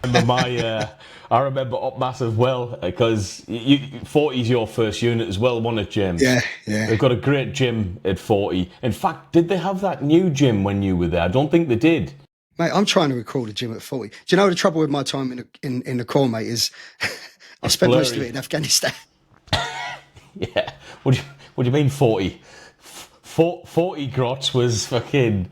remember I remember Up Massive well because 40 is your first unit as well, wasn't it, James? Yeah, yeah. They've got a great gym at 40. In fact, did they have that new gym when you were there? I don't think they did. Mate, I'm trying to recall the gym at 40. Do you know the trouble with my time in the Corps, mate, is I It's spent most of blurry. it in Afghanistan. Yeah. What do you mean 40? 40 grots was Mate,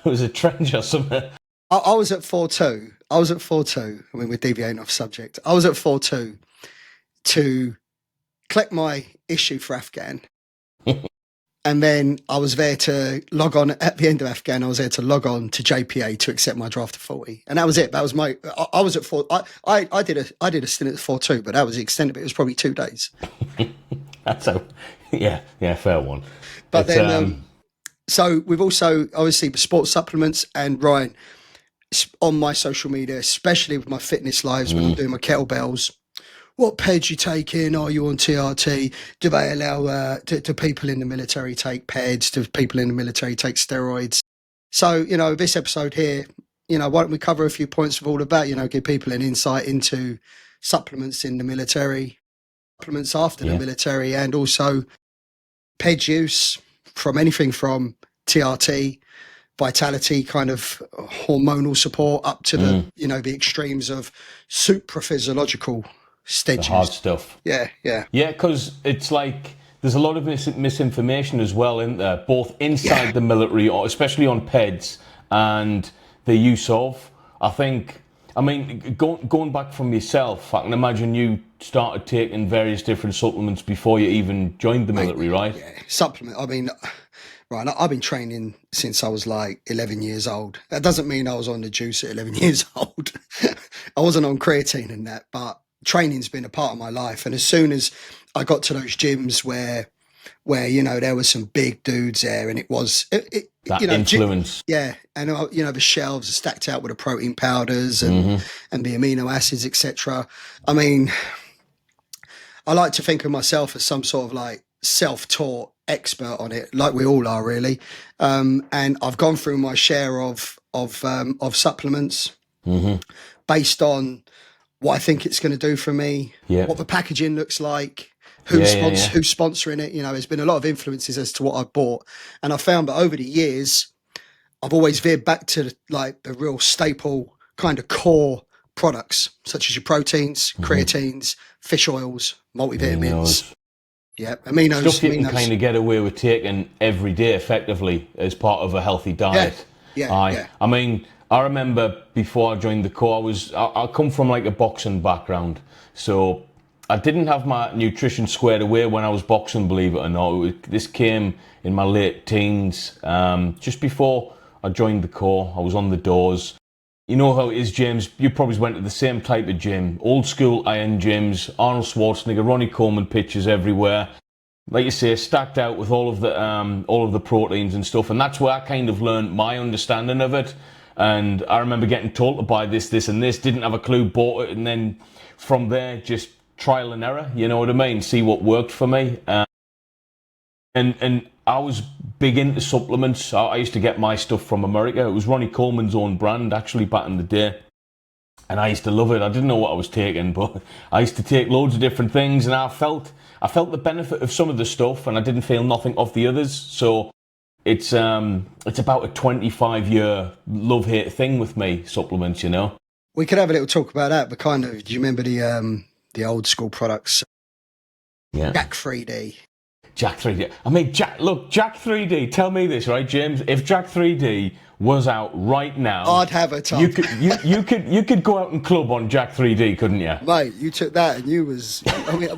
a trench or something. I was at 4-2. I was at 4-2. I mean, we're deviating off subject. I was at 4-2 to collect my issue for Afghan. And then I was there to log on at the end of Afghan. I was there to log on to JPA to accept my draft of 40, and that was it. That was my. I was at 4. I did a stint at 4-2, but that was the extent of it. It was probably 2 days. That's a yeah, fair one. But then, so we've also obviously the sports supplements, and Ryan on my social media, especially with my fitness lives when I'm doing my kettlebells. What PEDs you taking? Are you on TRT? Do they allow do people in the military take PEDs? Do people in the military take steroids? So, this episode here, why don't we cover a few points of all of that, give people an insight into supplements in the military, supplements after the military, and also PED use from anything from TRT, vitality, kind of hormonal support, up to the extremes of supraphysiological stages. The hard stuff. Yeah. Yeah, because it's like there's a lot of misinformation as well, isn't there? Both inside the military, or especially on PEDs, and the use of. I mean, going back from yourself, I can imagine you started taking various different supplements before you even joined the military, right? Yeah, supplement. I mean, right, I've been training since I was like 11 years old. That doesn't mean I was on the juice at 11 years old. I wasn't on creatine and that, but training's been a part of my life. And as soon as I got to those gyms where there were some big dudes there, and it was that influence. And the shelves are stacked out with the protein powders and the amino acids, etc. I mean, I like to think of myself as some sort of like self-taught expert on it, like we all are, really. And I've gone through my share of supplements based on what I think it's going to do for me, what the packaging looks like, who's sponsoring it. There's been a lot of influences as to what I've bought. And I found that over the years, I've always veered back to the real staple kind of core products, such as your proteins, creatines, fish oils, multivitamins. Yeah, aminos. Stuff you can kind of get away with taking every day effectively as part of a healthy diet. Yeah. I mean, I remember before I joined the Corps, I come from like a boxing background, so I didn't have my nutrition squared away when I was boxing, believe it or not. This came in my late teens, just before I joined the Corps. I was on the doors. You know how it is, James. You probably went to the same type of gym, old school iron gyms, Arnold Schwarzenegger, Ronnie Coleman pictures everywhere. Like you say, stacked out with all of the proteins and stuff, and that's where I kind of learned my understanding of it. And I remember getting told to buy this, and this, didn't have a clue, bought it, and then from there, just trial and error, you know what I mean? See what worked for me. And I was big into supplements. I used to get my stuff from America. It was Ronnie Coleman's own brand, actually, back in the day. And I used to love it. I didn't know what I was taking, but I used to take loads of different things, and I felt the benefit of some of the stuff, and I didn't feel nothing of the others. So it's about a 25-year love-hate thing with me, supplements, We could have a little talk about that, but kind of, do you remember the old school products? Yeah. Jack 3D. Jack 3D. I mean, Jack 3D, tell me this, right, James? If Jack 3D was out right now, I'd have a top. You could go out and club on Jack 3D, couldn't you? Mate, you took that and you was, I mean,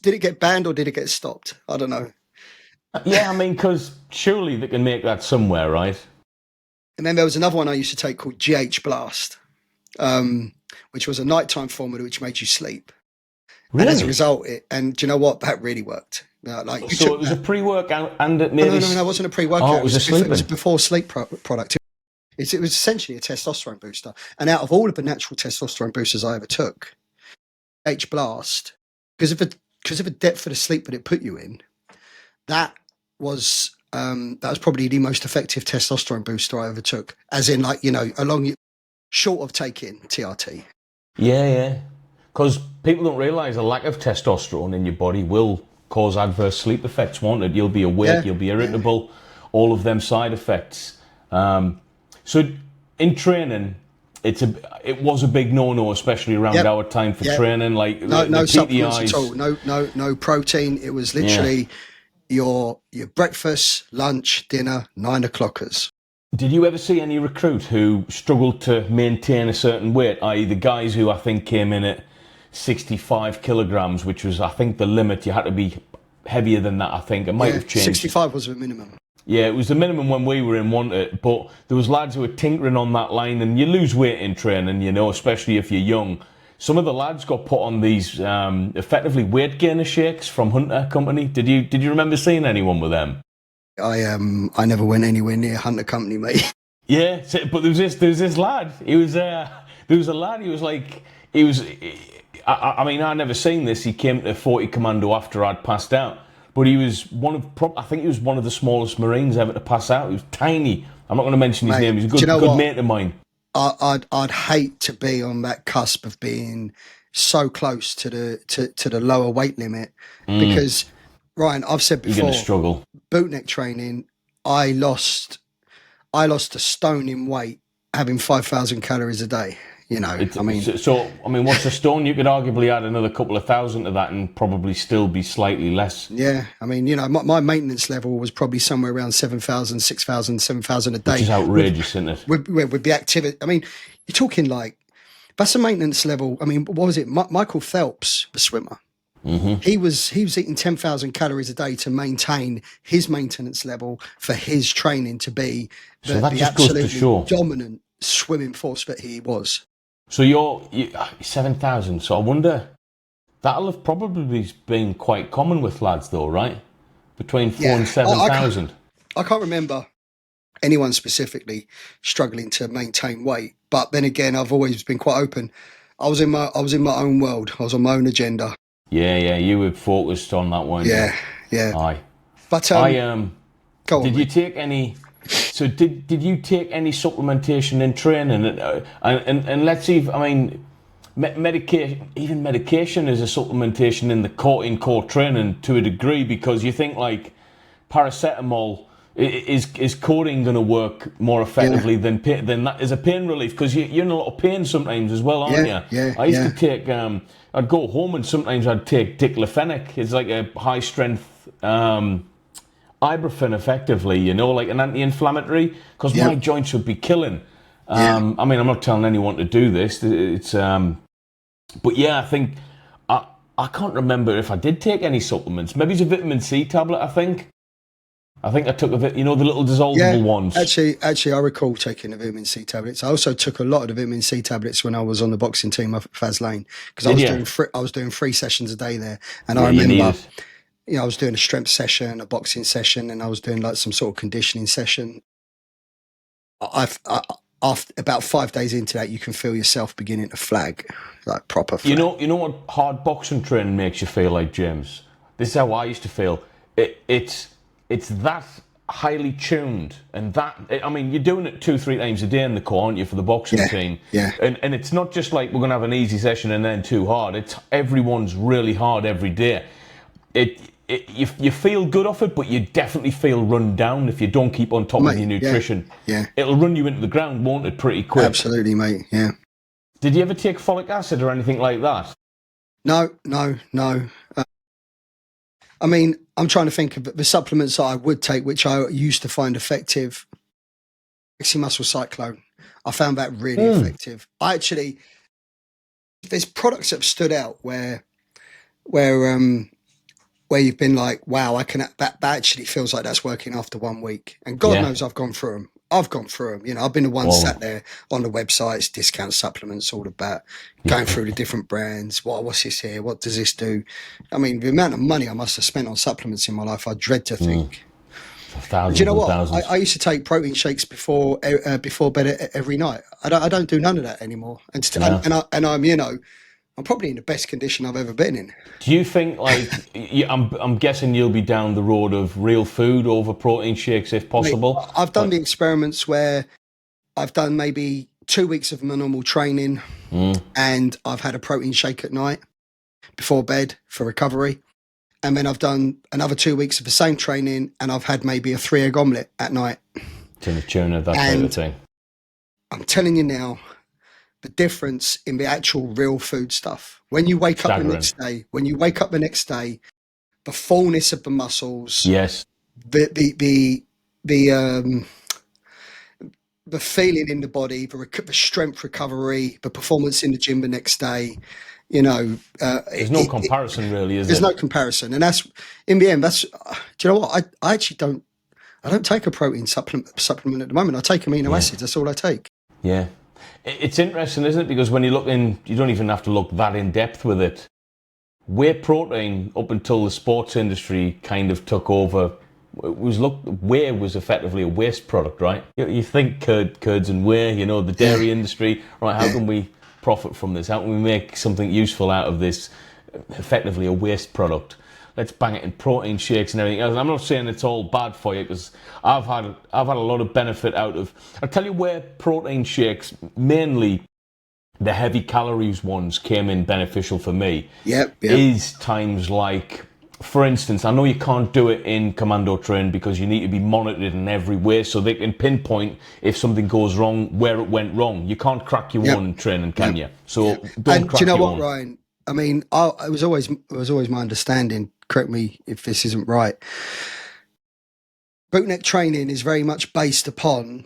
did it get banned or did it get stopped? I don't know. Yeah, I mean, because surely they can make that somewhere, right? And then there was another one I used to take called GH Blast, which was a nighttime formula which made you sleep. Really? And as a result, do you know what? That really worked. So it was a pre-workout and it made No, it wasn't a pre-workout. Oh, it was it was a before sleep product. It was essentially a testosterone booster. And out of all of the natural testosterone boosters I ever took, H Blast, because of the depth of the sleep that it put you in, that was probably the most effective testosterone booster I ever took. As in, along short of taking TRT. Yeah. Because people don't realise a lack of testosterone in your body will cause adverse sleep effects, won't it? You'll be awake, you'll be irritable, all of them side effects. So in training, it was a big no-no, especially around our time for training. Like no supplements PEDs. at all. No protein. It was literally your breakfast, lunch, dinner, 9 o'clockers. Did you ever see any recruit who struggled to maintain a certain weight, i.e. the guys who I think came in at 65 kilograms, which was, I think, the limit? You had to be heavier than that, I think. It might have changed. 65 was the minimum. Yeah, it was the minimum when we were in, wasn't it? But there was lads who were tinkering on that line, and you lose weight in training, you know, especially if you're young. Some of the lads got put on these effectively weight gainer shakes from Hunter Company. Did you remember seeing anyone with them? I never went anywhere near Hunter Company, mate. Yeah, but there was this lad. There was a lad. I mean, I never seen this. He came to 40 Commando after I'd passed out. But he was I think he was one of the smallest Marines ever to pass out. He was tiny. I'm not going to mention his name. He's a good mate of mine. I'd hate to be on that cusp of being so close to the lower weight limit because, Ryan, I've said before, you're going to struggle. Bootneck training, I lost a stone in weight having 5,000 calories a day. You know, I mean, what's a stone? You could arguably add another couple of thousand to that and probably still be slightly less. Yeah, I mean, you know, my maintenance level was probably somewhere around 7,000, 6,000, 7,000 a day. Which is outrageous, isn't it? With the activity, I mean, you're talking like that's a maintenance level. I mean, what was it? Michael Phelps, the swimmer. Mm-hmm. He was eating 10,000 calories a day to maintain his maintenance level for his training to be the absolutely dominant swimming force that he was. So you're 7,000. So I wonder, that'll have probably been quite common with lads, though, right? Between 4,000 and 7,000. I can't remember anyone specifically struggling to maintain weight, but then again, I've always been quite open. I was in my own world. I was on my own agenda. Yeah, you were focused on that one. Yeah. Aye. But go on, did you take any? So did you take any supplementation in training? And let's see if, I mean, medication is a supplementation in core training to a degree, because you think like paracetamol is codeine going to work more effectively than that is a pain relief, because you're in a lot of pain sometimes as well, aren't you? Yeah. I used to take I'd go home and sometimes I'd take diclofenac. It's like a high strength ibuprofen, effectively, you know, like an anti-inflammatory, because my joints would be killing. I mean, I'm not telling anyone to do this. It's but yeah, I think I can't remember if I did take any supplements. Maybe it's a vitamin C tablet. I think I took a bit, you know, the little dissolvable ones. Actually, I recall taking the vitamin C tablets. I also took a lot of the vitamin C tablets when I was on the boxing team up at Faz Lane, because I was doing 3 sessions a day there, and I remember, you know, I was doing a strength session, a boxing session, and I was doing like some sort of conditioning session. After about 5 days into that, you can feel yourself beginning to flag, like proper flag. You know what hard boxing training makes you feel like, James? This is how I used to feel. It's that highly tuned, and that, I mean, you're doing it 2-3 times a day in the core, aren't you, for the boxing team? Yeah. And it's not just like we're going to have an easy session and then too hard. It's everyone's really hard every day. You feel good off it, but you definitely feel run down if you don't keep on top of your nutrition. Yeah. It'll run you into the ground, won't it, pretty quick? Absolutely, mate, yeah. Did you ever take folic acid or anything like that? No. I mean, I'm trying to think of the supplements that I would take, which I used to find effective. Muscle Cyclone. I found that really effective. There's products that have stood out where you've been like, wow, that actually feels like that's working after 1 week. And God knows I've gone through them. You know, I've been the one sat there on the websites, discount supplements, all of that, going through the different brands. What's this here? What does this do? I mean, the amount of money I must have spent on supplements in my life, I dread to think. Thousands. Do you know what? Thousands. I used to take protein shakes before bed every night. I don't do none of that anymore. And I'm, you know, I'm probably in the best condition I've ever been in. Do you think, like, I'm guessing you'll be down the road of real food over protein shakes if possible? I've done the experiments where I've done maybe 2 weeks of my normal training, and I've had a protein shake at night before bed for recovery. And then I've done another 2 weeks of the same training, and I've had maybe a 3-egg omelette at night. To the tune of that type of thing. I'm telling you now, the difference in the actual real food stuff. When you wake up the next day, the fullness of the muscles, yes, the feeling in the body, the strength recovery, the performance in the gym the next day. There's no comparison, really, is there? There's no comparison, and that's in the end. That's do you know what? I actually don't. I don't take a protein supplement at the moment. I take amino acids. That's all I take. Yeah, it's interesting, isn't it? Because when you look in, you don't even have to look that in depth with it. Whey protein, up until the sports industry kind of took over, whey was effectively a waste product, right? You think curds and whey, the dairy industry, right? How can we profit from this? How can we make something useful out of this? Effectively a waste product. Let's bang it in protein shakes and everything else. I'm not saying it's all bad for you, because I've had a lot of benefit out of. I'll tell you where protein shakes, mainly the heavy calories ones, came in beneficial for me. Yep. Is times like, for instance, I know you can't do it in commando training because you need to be monitored in every way, so they can pinpoint if something goes wrong, where it went wrong. You can't crack your own training, can you? So don't crack do you know your what, own. Ryan? I mean, it was always my understanding. Correct me if this isn't right. Bootneck training is very much based upon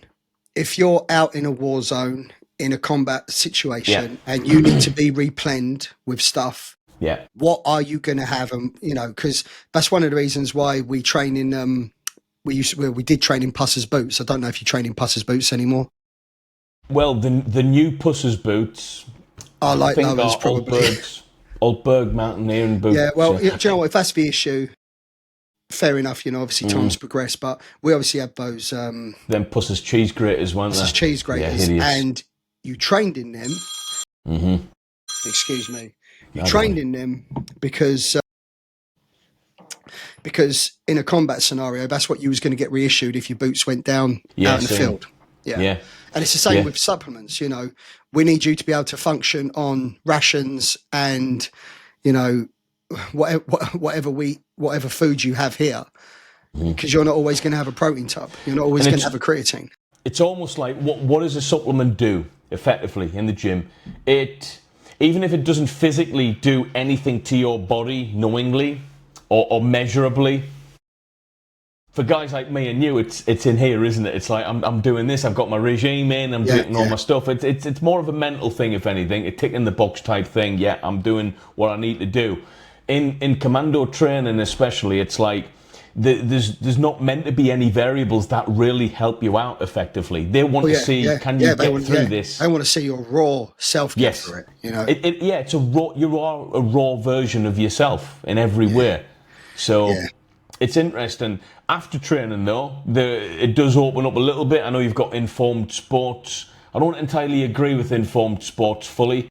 if you're out in a war zone, in a combat situation, and you need to be replenished with stuff. Yeah. What are you going to have? Because that's one of the reasons why we train in. We did train in Pusser's boots. I don't know if you train in Pusser's boots anymore. Well, the new Pusser's boots. I like those probably. Old Berg mountaineering boots. Yeah, well, do you know what? If that's the issue, fair enough. Obviously times progress, but we obviously have those. Them Pusser's cheese graters, weren't they? Pusser's cheese graters, and you trained in them. Mm-hmm. Excuse me. You trained in them because in a combat scenario, that's what you was going to get reissued if your boots went down out in the field. Yeah. And it's the same with supplements. We need you to be able to function on rations and, whatever food you have here, because you're not always going to have a protein tub. You're not always going to have a creatine. It's almost like what does a supplement do effectively in the gym? Even if it doesn't physically do anything to your body knowingly or measurably, for guys like me and you, it's in here, isn't it? It's like I'm doing this. I've got my regime in. I'm doing all my stuff. It's more of a mental thing, if anything. A tick in the box type thing. Yeah, I'm doing what I need to do. In commando training, especially, it's like there's not meant to be any variables that really help you out effectively. They want to see can you get through this. They want to see your raw self get through it. It's a raw. You are a raw version of yourself in every way. So. Yeah. It's interesting. After training, though, it does open up a little bit. I know you've got informed sports. I don't entirely agree with informed sports fully.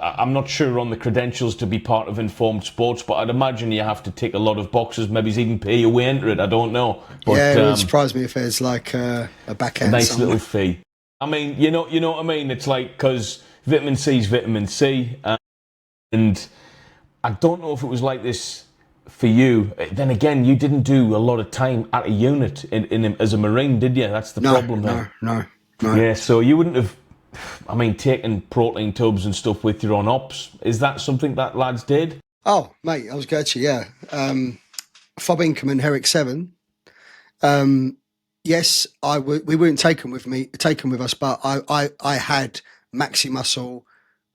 I'm not sure on the credentials to be part of informed sports, but I'd imagine you have to tick a lot of boxes, maybe even pay your way into it. I don't know. But, it would surprise me if there's like a backhand. A nice little fee. I mean, you know what I mean? It's like, because vitamin C is vitamin C. And I don't know if it was like this for you. Then again, you didn't do a lot of time at a unit in as a Marine, did you? That's the problem there. No. Yeah, so you wouldn't have, taken protein tubs and stuff with your own ops. Is that something that lads did? Oh, mate, I was going to, yeah. Fob Inkerman, Herrick 7. Yes, we weren't taken with us, but I had Maxi Muscle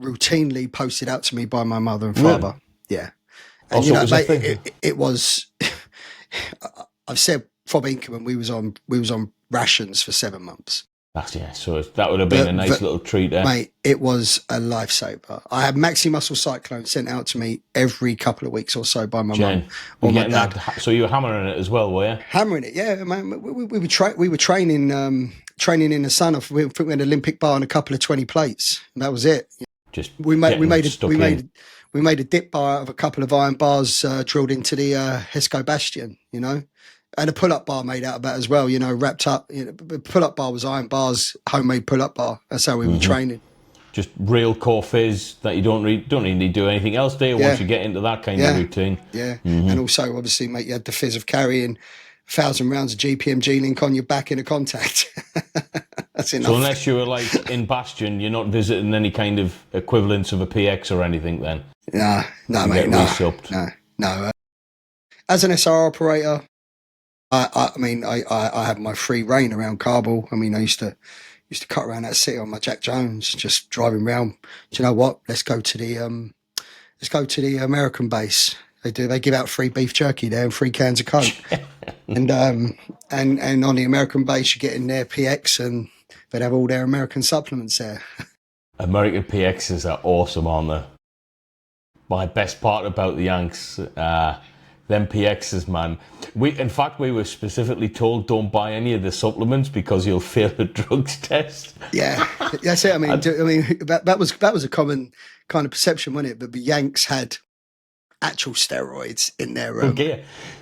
routinely posted out to me by my mother and father. Really? Yeah. And mate, it was. I've said Fob Inkerman, we was on rations for 7 months. So that would have been a nice little treat there. Mate, it was a lifesaver. I had Maxi Muscle Cyclone sent out to me every couple of weeks or so by my mum or my dad. So you were hammering it as well, were you? Hammering it, yeah, man. We were training in the sun. We had an Olympic bar and a couple of 20 plates, and that was it. Just we made a dip bar out of a couple of iron bars drilled into the Hesco Bastion, And a pull-up bar made out of that as well, you know, wrapped up. You know, the pull-up bar was Iron Bar's homemade pull-up bar. That's how we were training. Just real core fizz that you don't really need to do anything else, do you? Once you get into that kind of routine. Yeah. And also, obviously, mate, you had the fizz of carrying 1,000 rounds of GPM G-Link on your back in a contact. That's enough. So unless you were like in Bastion, you're not visiting any kind of equivalents of a PX or anything then? No, mate, no. As an SR operator, I mean, I have my free reign around Kabul. I mean, I used to cut around that city on my Jack Jones, just driving around. Do you know what? Let's go to the American base. They give out free beef jerky there and free cans of Coke. and on the American base, you get in their PX and they'd have all their American supplements there. American PXs are awesome, aren't they? My best part about the Yanks, them PXs, man. In fact, we were specifically told don't buy any of the supplements because you'll fail a drugs test. Yeah, that's it. I mean, that was a common kind of perception, wasn't it? But the Yanks had actual steroids in their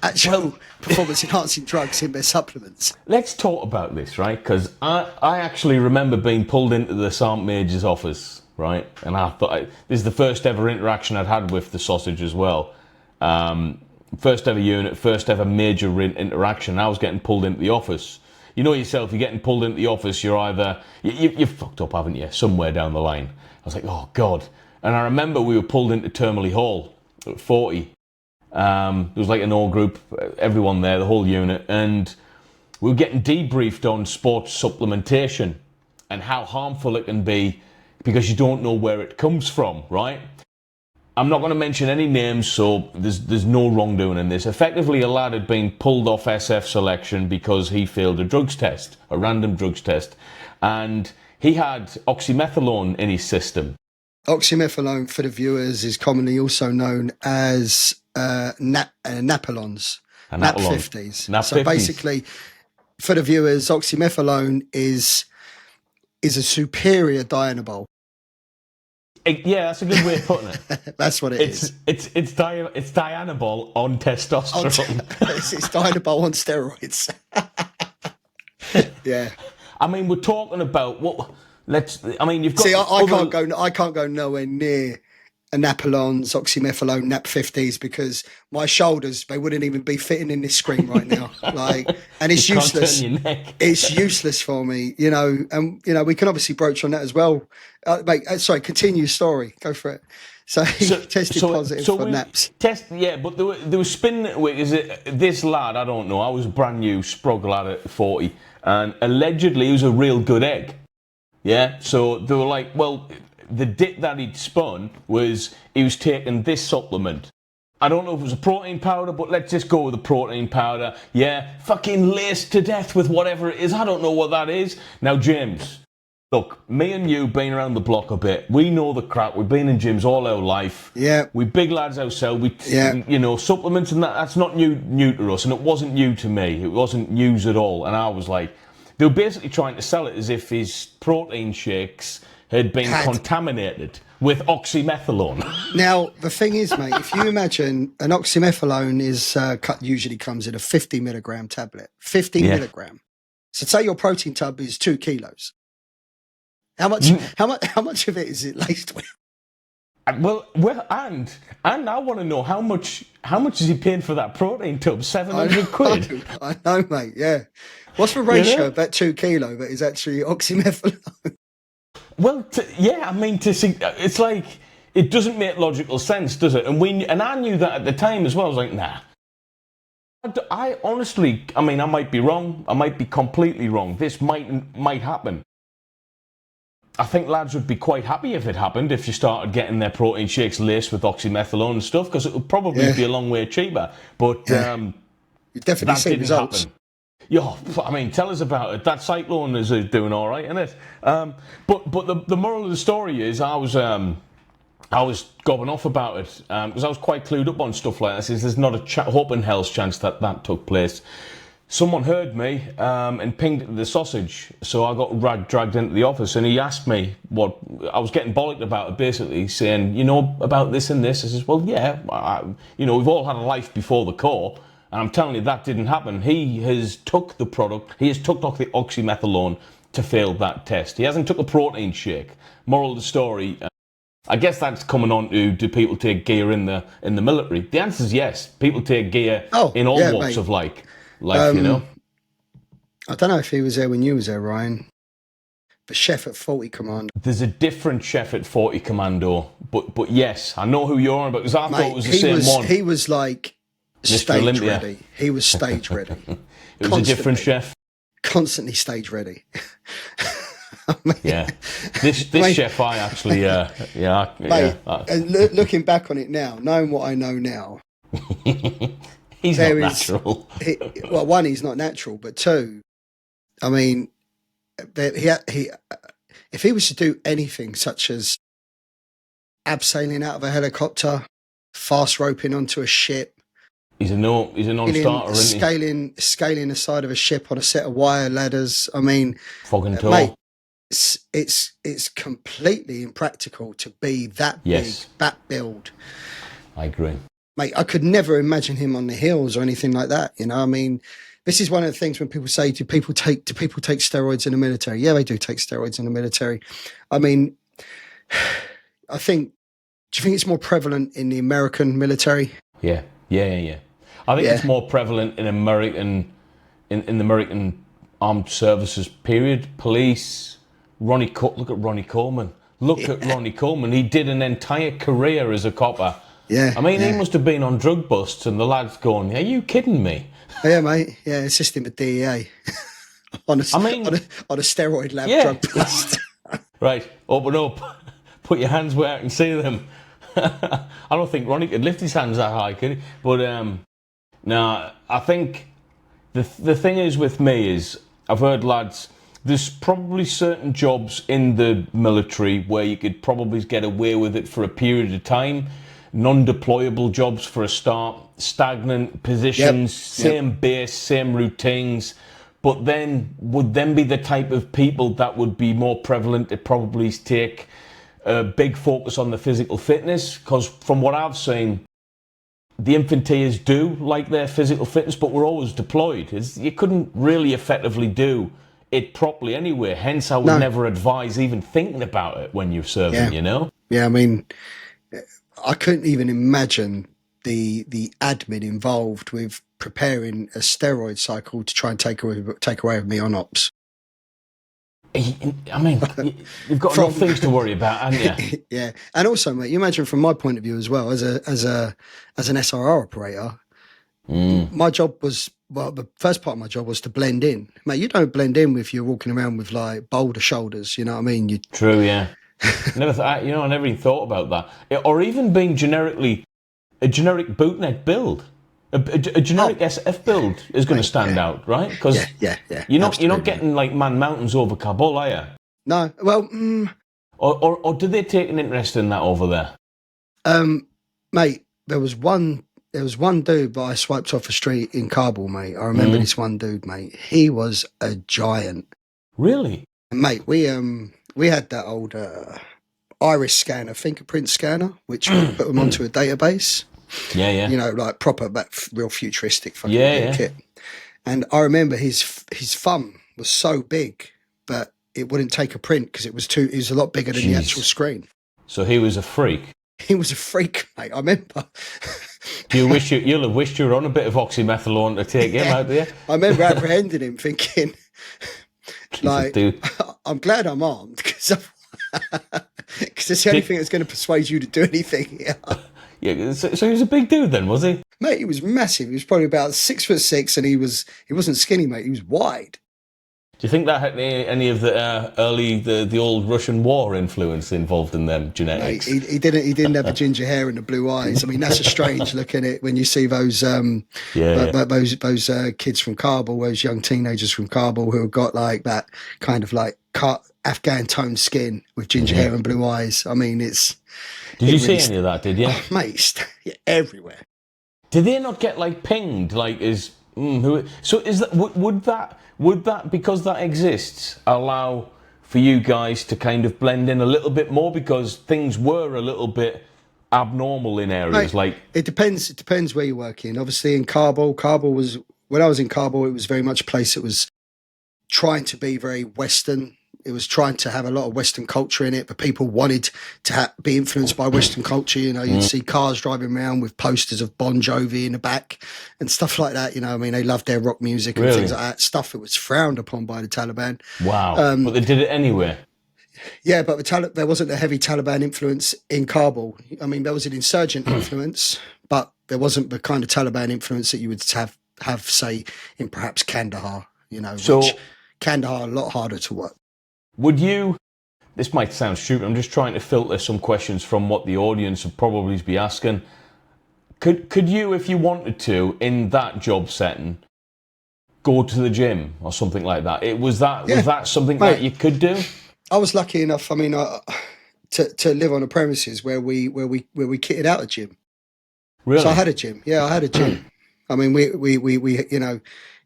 actual performance-enhancing drugs in their supplements. Let's talk about this, right? Because I actually remember being pulled into the Sergeant Major's office, right? And I thought this is the first ever interaction I'd had with the sausage as well. First ever unit, first ever major interaction. I was getting pulled into the office. You know yourself, you're getting pulled into the office, you're either... You've fucked up, haven't you? Somewhere down the line. I was like, oh, God. And I remember we were pulled into Termley Hall at 40. There was like an all group, everyone there, the whole unit. And we were getting debriefed on sports supplementation and how harmful it can be because you don't know where it comes from, right? I'm not going to mention any names, so there's no wrongdoing in this. Effectively, a lad had been pulled off SF selection because he failed a drugs test, a random drugs test, and he had oxymethylone in his system. Oxymethylone, for the viewers, is commonly also known as Napalons, NAP 50s. So basically, for the viewers, oxymethylone is a superior Dianabol. Yeah, that's a good way of putting it. That's what it is. It's Dianabol on testosterone. It's Dianabol on steroids. Yeah. I mean, we're talking about what. You've got. See, I can't go nowhere near a Napalon's oxymethylone NAP 50s because my shoulders, they wouldn't even be fitting in this screen right now. And it's useless. It's useless for me, you know. And you know, we can obviously broach on that as well. Mate, sorry, continue your story. Go for it. So he tested positive for naps. But there was spinning it with, is it this lad? I don't know. I was a brand new sprog lad at 40, and allegedly he was a real good egg. Yeah, so they were like, well, the dip that he'd spun was he was taking this supplement. I don't know if it was a protein powder, but let's just go with the protein powder. Yeah, fucking laced to death with whatever it is. I don't know what that is. Now, James, look, me and you been around the block a bit. We know the crap. We've been in gyms all our life. Yeah. We big lads ourselves. You know, supplements and that's not new to us, and it wasn't new to me. It wasn't news at all. And I was like, they were basically trying to sell it as if his protein shakes had been contaminated with oxymethylone. Now, the thing is, mate, if you imagine an oxymethylone is usually comes in a 50 milligram tablet. 50 milligram. So say your protein tub is 2 kilos. How much of it is it laced with? Well, and I want to know how much is he paying for that protein tub? 700 quid. I know, mate. Yeah. What's the ratio of that 2 kilo that is actually oxymethylone? Well, to see, it's like it doesn't make logical sense, does it? And I knew that at the time as well. I was like, nah. I honestly, I might be wrong. I might be completely wrong. This might happen. I think lads would be quite happy if it happened, if you started getting their protein shakes laced with oxymethylone and stuff, because it would probably be a long way cheaper. But you definitely see results. Happen. Yeah, tell us about it. That cyclone is doing all right, isn't it? But the moral of the story is I was gobbing off about it because I was quite clued up on stuff like this. There's not a hope in hell's chance that took place. Someone heard me and pinged the sausage, so I got dragged into the office, and he asked me what I was getting bollocked about it, basically saying, you know, about this and this. I says, well, yeah, we've all had a life before the Corps. And I'm telling you, that didn't happen. He has took the product, he has took the oxymetholone to fail that test. He hasn't took a protein shake. Moral of the story, I guess that's coming on to, do people take gear in the military? The answer is yes. People take gear in all walks mate. of life, you know. I don't know if he was there when you was there, Ryan. But chef at 40 Commando. There's a different chef at 40 Commando, but yes, I know who you're on about, because I thought it was the same one. He was like Mr. stage Olympia. ready. He was stage ready. It was a different chef. Constantly stage ready. Yeah, this chef, I actually, and looking back on it now, knowing what I know now, he's not natural. Well, one, he's not natural, but two, I mean, if he was to do anything such as abseiling out of a helicopter, fast roping onto a ship, he's a non-starter, isn't he? Scaling the side of a ship on a set of wire ladders. I mean, fogging toe. Mate, it's completely impractical to be that big, that build. I agree, mate. I could never imagine him on the hills or anything like that. You know, I mean, this is one of the things when people say, do people take steroids in the military? Yeah, they do take steroids in the military. I mean, do you think it's more prevalent in the American military? Yeah. I think it's more prevalent in American, in the American armed services period. Police. Look at Ronnie Coleman. At Ronnie Coleman. He did an entire career as a copper. Yeah. I mean, he must have been on drug busts, and the lad's going, "Are you kidding me?" Yeah, mate. Yeah, assisting with DEA on a steroid lab drug bust. Right, open up. Put your hands where I can see them. I don't think Ronnie could lift his hands that high, could he? But no, I think the thing is with me is I've heard lads. There's probably certain jobs in the military where you could probably get away with it for a period of time. Non-deployable jobs for a start, stagnant positions, same base, same routines. But then, would then be the type of people that would be more prevalent to probably take a big focus on the physical fitness? Because from what I've seen, the infanteers do like their physical fitness, but we're always deployed. You couldn't really effectively do it properly anyway. Hence, I would never advise even thinking about it when you're serving, you know? Yeah, I mean, I couldn't even imagine the admin involved with preparing a steroid cycle to try and take away with me on ops. I mean, you've got enough things to worry about, haven't you? Yeah, and also, mate, you imagine from my point of view as well, as an SRR operator, my job was, well, the first part of my job was to blend in. Mate, you don't blend in if you're walking around with like boulder shoulders, you know what I mean? True, yeah. I never even thought about that. Or even being a generic bootneck build. A generic SF build is going to stand out, right? Because you're not getting like man mountains over Kabul, are you? No, well, or do they take an interest in that over there? Mate, there was one dude that I swiped off a street in Kabul, mate. I remember this one dude, mate. He was a giant. Really? Mate, we had that old iris scanner, fingerprint scanner, which put them onto a database. Yeah. You know, like proper, but real futuristic fucking kit. And I remember his thumb was so big, but it wouldn't take a print because it was a lot bigger than the actual screen. So he was a freak. He was a freak, mate. I remember. You'll have wished you were on a bit of oxymetholone to take him out there. I remember apprehending him, thinking, like, dude. I'm glad I'm armed because it's the only thing that's going to persuade you to do anything here. Yeah, so he was a big dude then, was he? Mate, he was massive. He was probably about 6'6", and he wasn't skinny, mate. He was wide. Do you think that had any of the the old Russian war influence involved in them genetics? Mate, he didn't have the ginger hair and the blue eyes. I mean, that's a strange look at it when you see those those kids from Kabul, those young teenagers from Kabul who have got like that kind of like Afghan toned skin with ginger hair and blue eyes. I mean, it's. Did you see any of that? Did you? Oh, mate, everywhere. Did they not get like pinged? Like so is that would that because that exists allow for you guys to kind of blend in a little bit more because things were a little bit abnormal in areas Mate, like? it depends. It depends where you're working. Obviously, in Kabul was when I was in Kabul. It was very much a place that was trying to be very Western. It was trying to have a lot of Western culture in it, but people wanted to be influenced by Western culture. You know, you'd see cars driving around with posters of Bon Jovi in the back and stuff like that. You know, I mean, they loved their rock music and things like that. Stuff that was frowned upon by the Taliban. Wow. But they did it anyway. Yeah, but there wasn't a heavy Taliban influence in Kabul. I mean, there was an insurgent influence, but there wasn't the kind of Taliban influence that you would have say, in perhaps Kandahar. You know, So, which Kandahar a lot harder to work. would you? This might sound stupid. I'm just trying to filter some questions from what the audience would probably be asking. Could you, if you wanted to, in that job setting, go to the gym or something like that? Was that something that you could do? I was lucky enough. I mean, to live on a premises where we kitted out a gym. Really? So I had a gym. Yeah, I had a gym. I mean, we you know,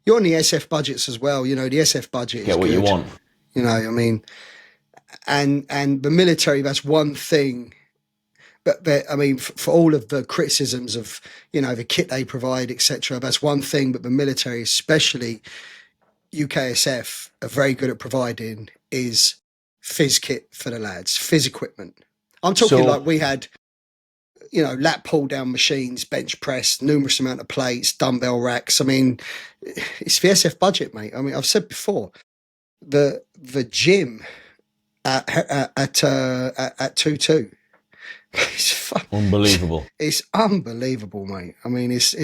you're on the SF budgets as well. You know, the SF budget Get is what good. you want. You know, I mean, and the military, that's one thing. But I mean, for all of the criticisms of, you know, the kit they provide, etc., that's one thing. But the military, especially UKSF, are very good at providing is phys kit for the lads, phys equipment. I'm talking like we had, you know, lat pull down machines, bench press, numerous amount of plates, dumbbell racks. I mean, it's the SF budget, mate. I mean, I've said before, the gym at 2-2. It's unbelievable. It's unbelievable, mate. I mean, it's a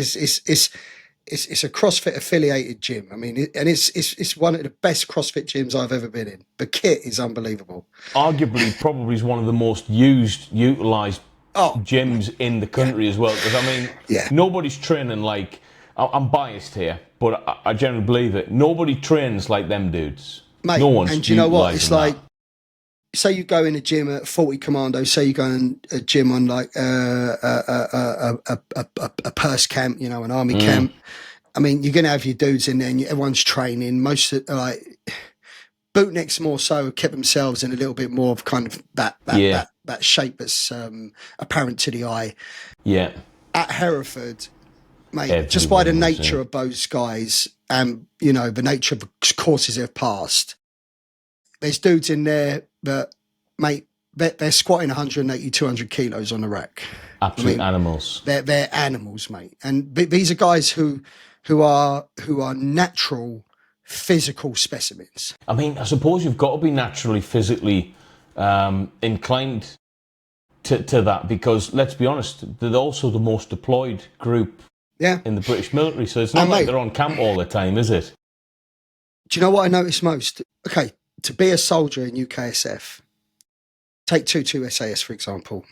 CrossFit affiliated gym. I mean, it's one of the best CrossFit gyms I've ever been in. The kit is unbelievable. Arguably, probably is one of the most utilised gyms in the country as well. Because I mean, nobody's training like. I'm biased here, but I generally believe it. Nobody trains like them dudes. Mate, no one's. And do you know what? It's like, that. Say you go in a gym at 40 Commando, say you go in a gym on like a purse camp, you know, an army camp. I mean, you're going to have your dudes in there and everyone's training. Most of, like, bootnicks more so kept themselves in a little bit more of kind of that shape that's apparent to the eye. Yeah. At Hereford, mate, just by the nature of those guys and, you know, the nature of the courses they've passed, there's dudes in there that, mate, they're squatting 180, 200 kilos on the rack. Absolute animals. They're animals, mate. And these are guys who are natural physical specimens. I mean, I suppose you've got to be naturally physically inclined to that, because let's be honest, they're also the most deployed group in the British military. So it's not like they're on camp all the time, is it? Do you know what I notice most? Okay, to be a soldier in UKSF, take 2-2 SAS, for example.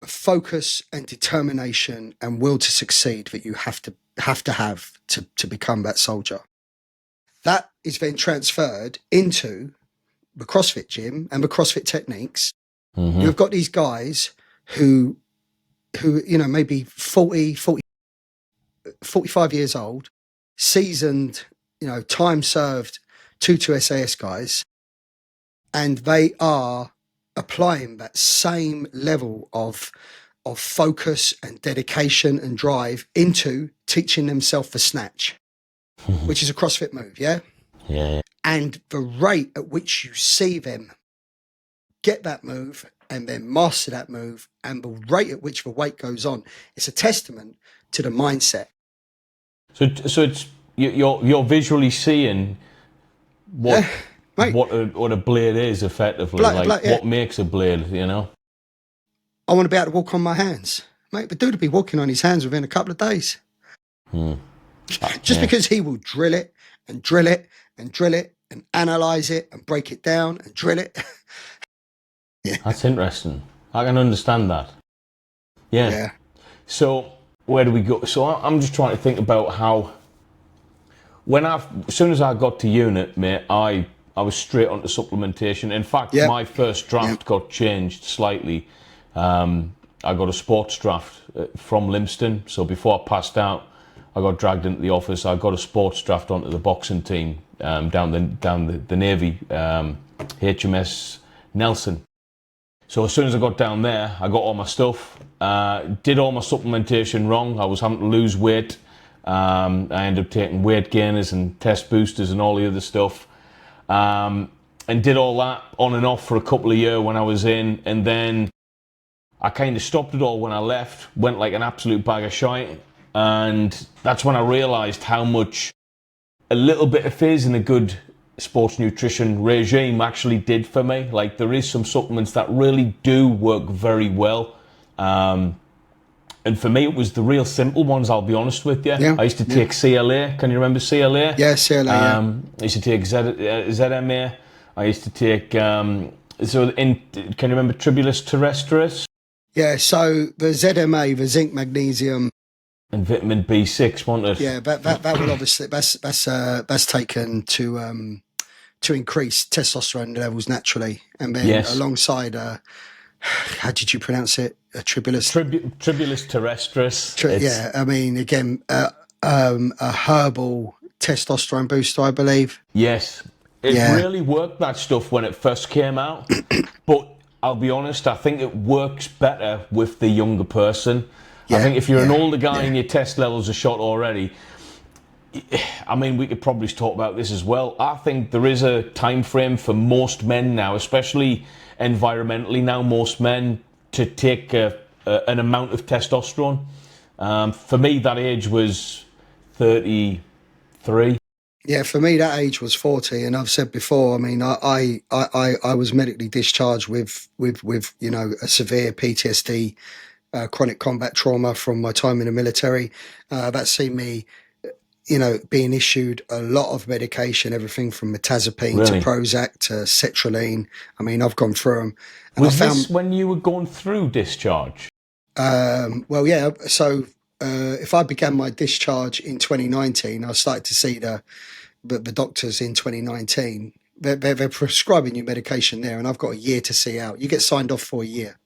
Focus and determination and will to succeed that you have to to become that soldier. That is then transferred into the CrossFit gym and the CrossFit techniques. You've got these guys who, you know, maybe 45 years old, seasoned, you know, time served 2-2 SAS guys, and they are applying that same level of focus and dedication and drive into teaching themselves the snatch, which is a CrossFit move, yeah? And the rate at which you see them get that move and then master that move, and the rate at which the weight goes on, it's a testament to the mindset. So it's you're visually seeing what a blade is effectively, what makes a blade, you know. I want to be able to walk on my hands, mate. The dude will be walking on his hands within a couple of days, just because he will drill it and drill it and drill it and analyze it and break it down and drill it. That's interesting. I can understand that. Yeah. So where do we go? So I'm just trying to think about how, as soon as I got to unit, mate, I was straight onto supplementation. In fact, my first draft got changed slightly. I got a sports draft from Livingston. So before I passed out, I got dragged into the office. I got a sports draft onto the boxing team down the Navy, HMS Nelson. So as soon as I got down there, I got all my stuff, did all my supplementation wrong. I was having to lose weight. I ended up taking weight gainers and test boosters and all the other stuff. And did all that on and off for a couple of years when I was in. And then I kind of stopped it all when I left, went like an absolute bag of shite. And that's when I realised how much a little bit of fizz in a good sports nutrition regime actually did for me. Like, there is some supplements that really do work very well. And for me, it was the real simple ones, I'll be honest with you. Yeah, I used to take CLA. Can you remember CLA? Yeah, CLA, I used to take ZMA. I used to take... can you remember Tribulus terrestris? Yeah, so the ZMA, the zinc, magnesium... And vitamin B6, wasn't it? Yeah, that will obviously... That's taken to increase testosterone levels naturally. And then alongside... how did you pronounce it? Tribulus? Tribulus terrestris. Yeah, I mean, again, a herbal testosterone booster, I believe. Yes. It really worked, that stuff, when it first came out. But I'll be honest, I think it works better with the younger person. I think if you're an older guy and your test levels are shot already, I mean, we could probably talk about this as well. I think there is a time frame for most men now, especially environmentally now, most men to take an amount of testosterone. For me, that age was 33. Yeah, for me, that age was 40, and I've said before. I mean, I was medically discharged with a severe PTSD, chronic combat trauma from my time in the military. That's seen me, being issued a lot of medication, everything from mirtazapine to Prozac to sertraline. I mean, I've gone through them. And was this when you were going through discharge? Well, yeah. So if I began my discharge in 2019, I started to see the doctors in 2019. They're prescribing you medication there, and I've got a year to see out. You get signed off for a year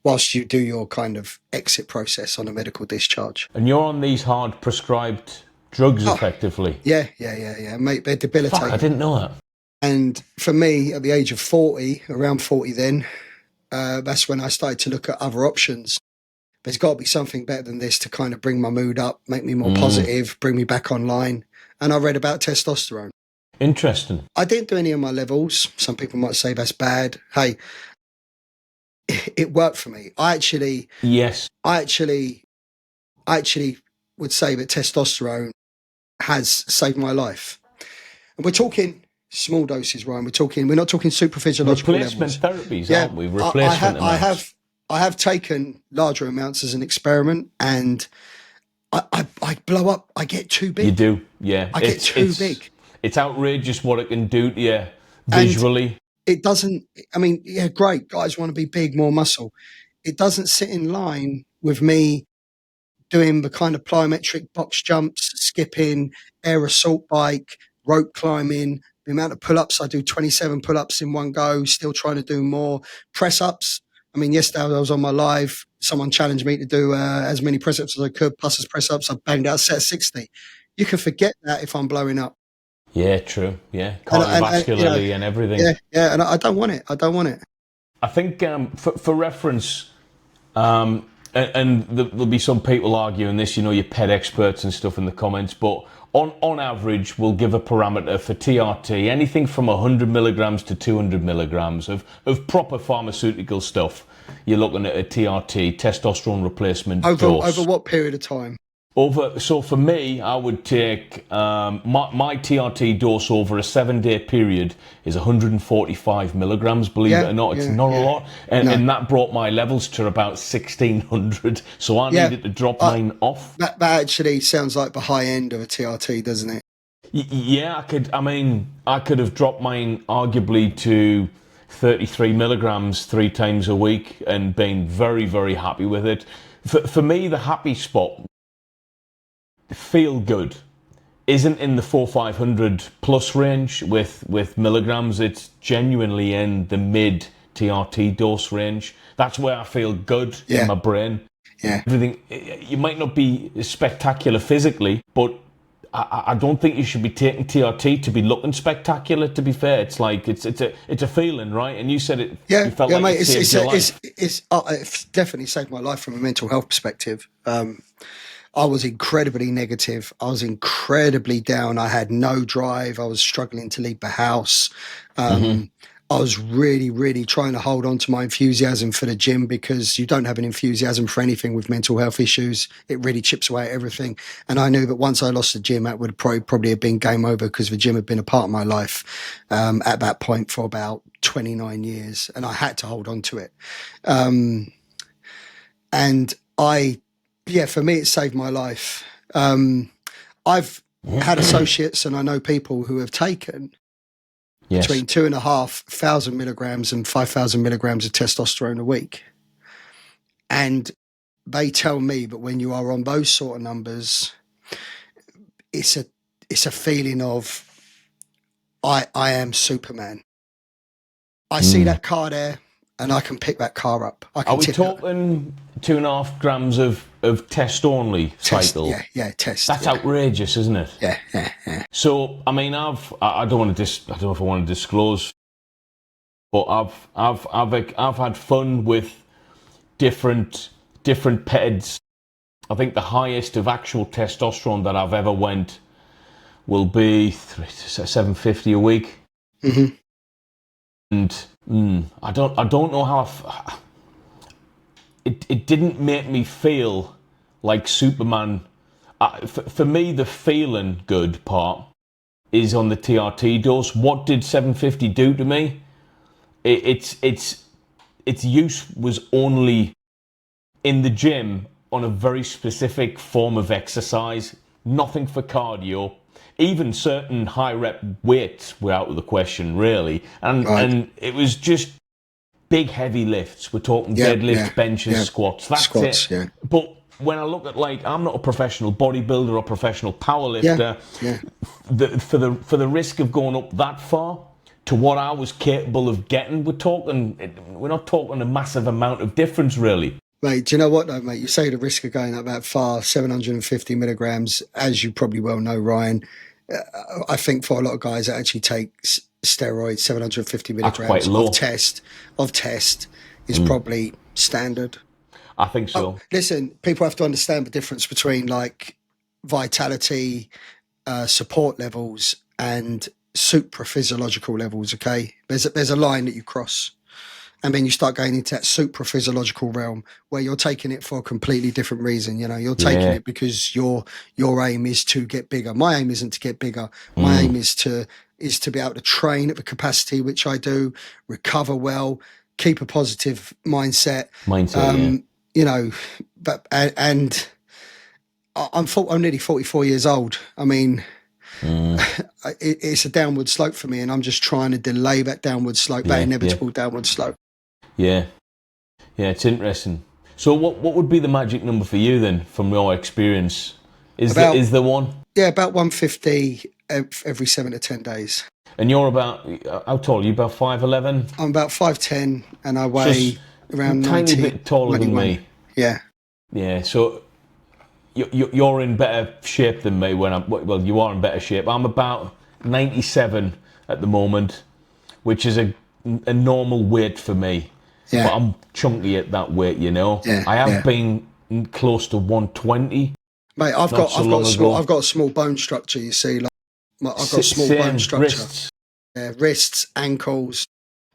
whilst you do your kind of exit process on a medical discharge. And you're on these hard prescribed drugs, effectively. Yeah. Mate, they're debilitating. Fuck, I didn't know that. And for me, at the age of 40, around 40 then, that's when I started to look at other options. There's got to be something better than this to kind of bring my mood up, make me more positive, bring me back online. And I read about testosterone. Interesting. I didn't do any of my levels. Some people might say that's bad. Hey, it worked for me. I actually would say that testosterone has saved my life. And we're talking small doses, Ryan. We're not talking super physiological replacement levels. therapies, aren't we? Replacement amounts. I have taken larger amounts as an experiment, and I blow up. I get too big. You do, yeah. I get too big. It's outrageous what it can do to you visually. And it doesn't. I mean, yeah, great. Guys want to be big, more muscle. It doesn't sit in line with me doing the kind of plyometric box jumps, skipping, air assault bike, rope climbing. The amount of pull-ups I do, 27 pull-ups in one go. Still trying to do more press-ups. I mean, yesterday I was on my live. Someone challenged me to do as many press-ups as I could, plus as press-ups. I banged out a set of 60. You can forget that if I'm blowing up. Yeah, true. Yeah, cardiovascularly and everything. Yeah, and I don't want it. I think for reference, and there'll be some people arguing this, your PED experts and stuff in the comments, but on average, we'll give a parameter for TRT, anything from 100 milligrams to 200 milligrams of proper pharmaceutical stuff. You're looking at a TRT, testosterone replacement dose. Over what period of time? So for me, I would take my TRT dose over a 7-day period is 145 milligrams. Believe it or not, it's not a lot, and that brought my levels to about 1600. So I needed to drop mine off. That actually sounds like the high end of a TRT, doesn't it? Yeah, I could have dropped mine arguably to 33 milligrams 3 times a week and been very, very happy with it. For me, the happy spot, feel good, isn't in the 400-500 plus range with milligrams. It's genuinely in the mid TRT dose range. That's where I feel good in my brain. Yeah. Everything, you might not be spectacular physically, but I don't think you should be taking TRT to be looking spectacular. To be fair, it's like it's a feeling, right? And you said it. Yeah, You felt yeah, like mate. it saved your life. It's definitely saved my life from a mental health perspective. I was incredibly negative. I was incredibly down. I had no drive. I was struggling to leave the house. I was really, really trying to hold on to my enthusiasm for the gym, because you don't have an enthusiasm for anything with mental health issues. It really chips away at everything. And I knew that once I lost the gym, that would probably have been game over, because the gym had been a part of my life at that point for about 29 years. And I had to hold on to it. For me, it saved my life. I've had associates, and I know people who have taken between 2,500 milligrams and 5,000 milligrams of testosterone a week. And they tell me that when you are on those sort of numbers, it's a feeling of, I am Superman. I see that car there, and I can pick that car up. Are we talking 2.5 grams of test only cycle? Test. That's outrageous, isn't it? Yeah. So, I mean, I don't want to I don't know if I want to disclose, but I've had fun with different PEDs. I think the highest of actual testosterone that I've ever went will be 750 a week. And I don't know how it didn't make me feel like Superman. For me, the feeling good part is on the TRT dose. What did 750 do to me? Its use was only in the gym on a very specific form of exercise. Nothing for cardio. Even certain high rep weights were out of the question, really. And it was just big heavy lifts. We're talking deadlifts, benches, squats. That's it. But when I look at, like, I'm not a professional bodybuilder or professional powerlifter. For the risk of going up that far to what I was capable of getting, we're not talking a massive amount of difference, really. Mate, do you know what though, mate? You say the risk of going up that far, 750 milligrams, as you probably well know, Ryan. I think for a lot of guys that actually take steroids, 750 milligrams of test is probably standard. I think so. Listen, people have to understand the difference between, like, vitality, support levels, and supraphysiological levels. Okay, there's a line that you cross, and then you start going into that supraphysiological realm where you're taking it for a completely different reason. You know, you're taking it because your aim is to get bigger. My aim isn't to get bigger. My aim is to be able to train at the capacity which I do, recover well, keep a positive mindset. You know, but and I'm nearly 44 years old. I mean, it's a downward slope for me, and I'm just trying to delay that downward slope, that inevitable downward slope. Yeah, it's interesting. So what would be the magic number for you then, from your experience? Is there one? Yeah, about 150 every 7 to 10 days. And you're about, how tall are you? About 5'11"? I'm about 5'10", and I weigh around 90. Tiny bit taller 91. than me. Yeah, so you're in better shape than me you are in better shape. I'm about 97 at the moment, which is a normal weight for me. But I'm chunky at that weight, you know. I have been close to 120. Mate, I've got a small bone structure, you see. Like, I've got a small bone structure. Wrists, ankles.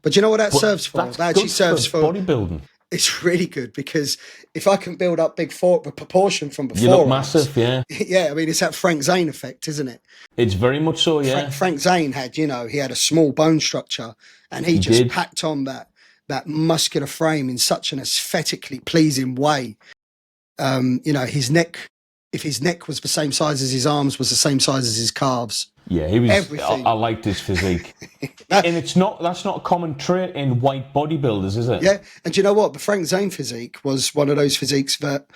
But you know what that serves for? That actually serves for bodybuilding. It's really good, because if I can build up big proportion from before, you look massive. I mean, it's that Frank Zane effect, isn't it? It's very much so. Frank Zane had, he had a small bone structure, and he just packed on that muscular frame in such an aesthetically pleasing way. His neck, if his neck was the same size as his arms, was the same size as his calves. Yeah, he was. Everything. I liked his physique. And that's not a common trait in white bodybuilders, is it? Yeah, and do you know what? The Frank Zane physique was one of those physiques that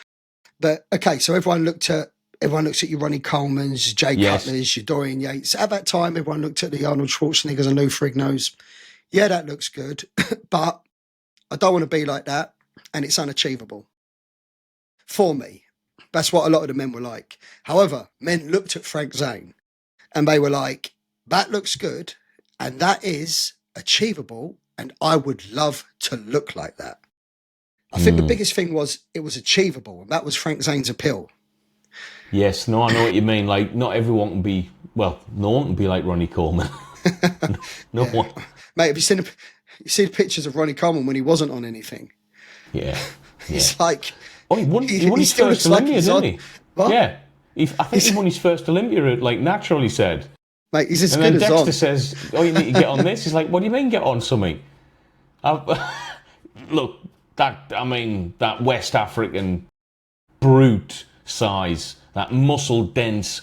okay, so everyone looks at your Ronnie Coleman's, Jay Cutler's, your Dorian Yates. At that time, everyone looked at the Arnold Schwarzeneggers and Lou Ferrigno's. Yeah, that looks good, but I don't want to be like that, and it's unachievable for me. That's what a lot of the men were like. However, men looked at Frank Zane and they were like, that looks good and that is achievable and I would love to look like that. I think the biggest thing was it was achievable, and that was Frank Zane's appeal. Yes, no, I know what you mean. Like, not everyone can be, well, no one can be like Ronnie Coleman. No one. Mate, have you seen the pictures of Ronnie Coleman when he wasn't on anything? Yeah. He's like... Oh, he won his first Olympia, didn't he? What? Yeah. I think he won his first Olympia, like, naturally said. Mate, he's as and good then as Dexter on. says, oh, you need to get on this. He's like, what do you mean get on something? Look, that West African brute size, that muscle dense,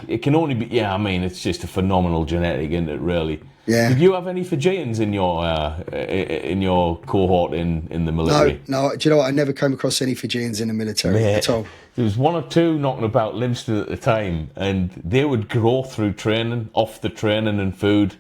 it can only be, it's just a phenomenal genetic, isn't it, really? Yeah. Did you have any Fijians in your cohort in the military? No. Do you know what? I never came across any Fijians in the military at all. There was one or two knocking about Livingston at the time, and they would grow through training, off the training and food.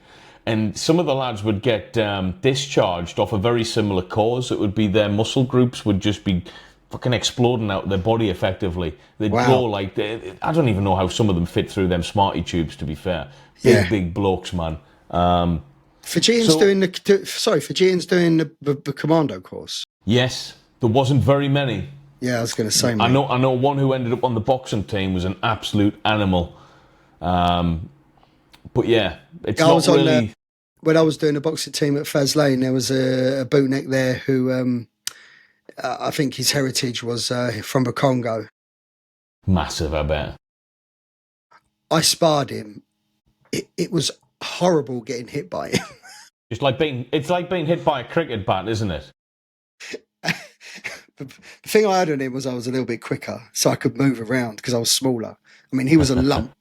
And some of the lads would get discharged off a very similar cause. It would be their muscle groups would just be fucking exploding out of their body effectively. They'd grow like... I don't even know how some of them fit through them Smarty tubes, to be fair. Big blokes, man. Fijians doing the commando course. Yes, there wasn't very many. Yeah, I was going to say, mate. I know one who ended up on the boxing team was an absolute animal. But yeah, it's not really... when I was doing the boxing team at Faz Lane, there was a bootneck there who I think his heritage was from the Congo. Massive, I bet. I sparred him. It was horrible getting hit by him. It's like being hit by a cricket bat, isn't it? The thing I had on him was I was a little bit quicker, so I could move around because I was smaller. I mean, he was a lump.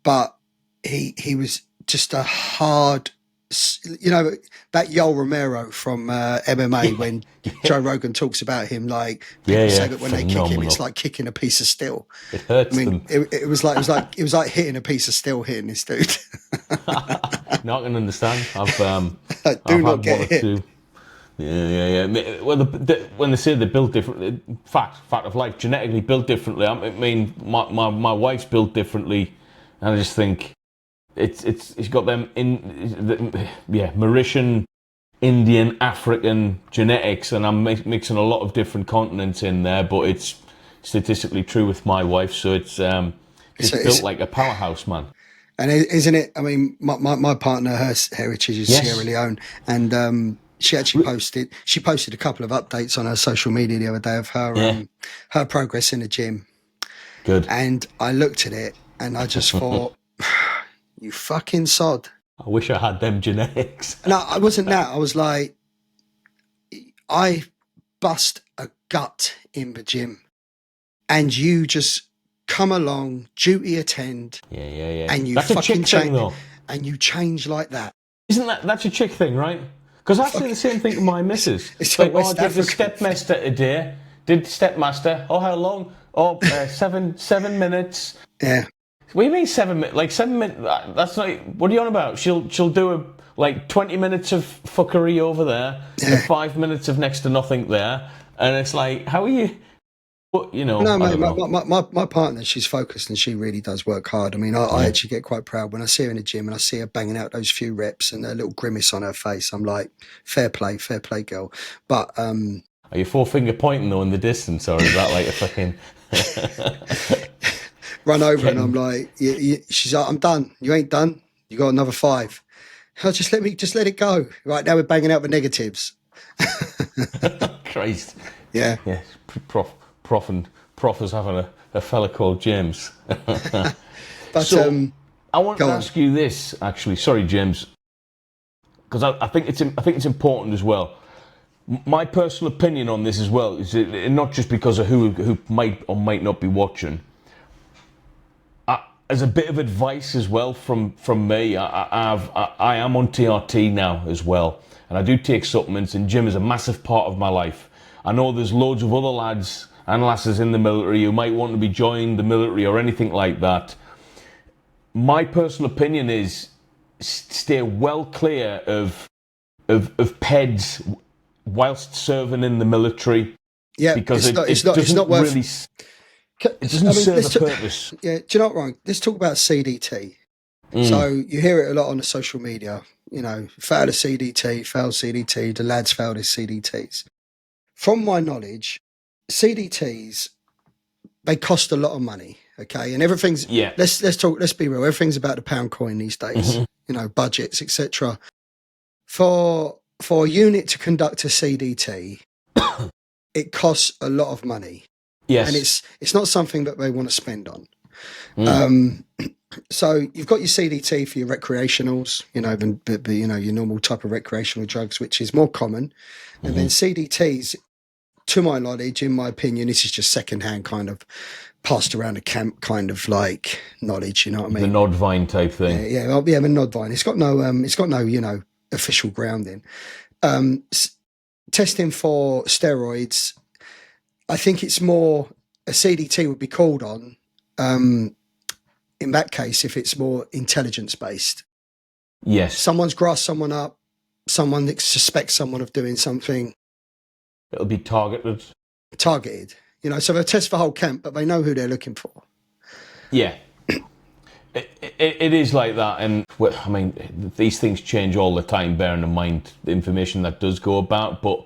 But he was just a hard, that Yoel Romero from MMA when Joe Rogan talks about him, like people say that when they kick him, it's like kicking a piece of steel. It hurts them. It was like hitting a piece of steel, hitting this dude. Not gonna understand. I've not get hit. Two. Yeah. Well, when they say they're built differently, fact of life, genetically built differently. I mean, my wife's built differently, and I just think it's got them Mauritian, Indian, African genetics, and I'm mixing a lot of different continents in there. But it's statistically true with my wife, so it's built like a powerhouse, man. And isn't it? I mean, my partner, her heritage is Sierra Leone, and she actually posted a couple of updates on her social media the other day of her her progress in the gym. Good. And I looked at it and I just thought, you fucking sod. I wish I had them genetics. No, I wasn't that. I was like, I bust a gut in the gym and you just come along, duty attend. Yeah. And you that's fucking a chick thing, though. And you change like that. Isn't that's a chick thing, right? Because I say the same thing to my missus. It's like, West I did the African. stepmaster today. Did stepmaster? Oh, how long? Oh, 7 minutes. Yeah. What do you mean 7 minutes? Like 7 minutes? That's not. What are you on about? She'll do 20 minutes of fuckery over there, and 5 minutes of next to nothing there, and it's like, how are you? What, No, mate. My partner, she's focused and she really does work hard. I mean, I actually get quite proud when I see her in the gym and I see her banging out those few reps and a little grimace on her face. I'm like, fair play, girl. But are you 4-finger pointing though in the distance, or is that like a fucking run over? And I'm like, she's like, I'm done. You ain't done. You got another 5. Just let it go. Right now we're banging out the negatives. Christ. Yeah. Prof is having a fella called James. But I want to ask you this, actually. Sorry, James, because I think it's important as well. My personal opinion on this as well is not just because of who might or might not be watching. As a bit of advice as well from me, I am on TRT now as well, and I do take supplements, and gym is a massive part of my life. I know there's loads of other lads and lasses in the military who might want to be joining the military or anything like that. My personal opinion is stay well clear of PEDs whilst serving in the military. Yeah, because it's doesn't not worth. really. It doesn't serve a purpose. Yeah, do you know what, Ryan? Let's talk about CDT. Mm. So you hear it a lot on the social media. You know, fail a CDT, fail CDT. The lads failed his CDTs. From my knowledge, CDTs, they cost a lot of money. Okay, and everything's let's be real. Everything's about the pound coin these days. Mm-hmm. You know, budgets, etc. For a unit to conduct a CDT, it costs a lot of money. Yes, and it's not something that they want to spend on. So you've got your CDT for your recreationals, you know, you know, your normal type of recreational drugs, which is more common, and then CDTs. To my knowledge, in my opinion, this is just secondhand kind of passed around a camp kind of like knowledge. You know what I mean? The Nodvine type thing. Yeah, the Nodvine. It's got no, you know, official grounding. Testing for steroids, I think it's more a CDT would be called on. In that case, if it's more intelligence based. Yes. Someone's grassed someone up. Someone that suspects someone of doing something. It'll be targeted. You know, so they'll test for whole camp, but they know who they're looking for. Yeah. It is like that, and I mean, these things change all the time, bearing in mind the information that does go about, but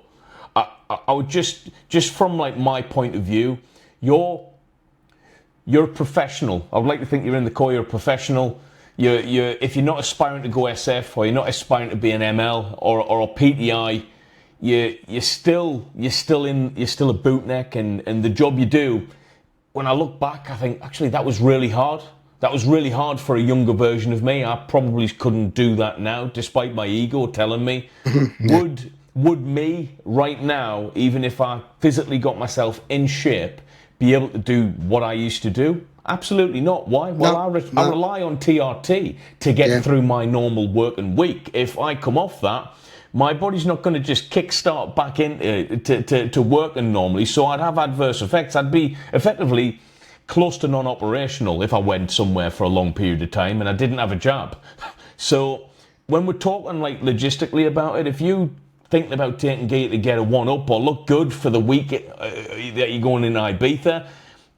I would just from like my point of view, you're a professional. I would like to think you're in the core, you're a professional. If you're not aspiring to go SF, or you're not aspiring to be an ML or a PTI, you're still a bootneck, and the job you do, when I look back, I think actually that was really hard. That was really hard for a younger version of me. I probably couldn't do that now, despite my ego telling me. Would me right now, even if I physically got myself in shape, be able to do what I used to do? Absolutely not. Why? Well, I rely on TRT to get through my normal working week. If I come off that, my body's not going to just kickstart back into working normally, so I'd have adverse effects. I'd be effectively close to non-operational if I went somewhere for a long period of time and I didn't have a job. So when we're talking like logistically about it, if you thinking about taking gear to get a one-up or look good for the week that you're going in Ibiza,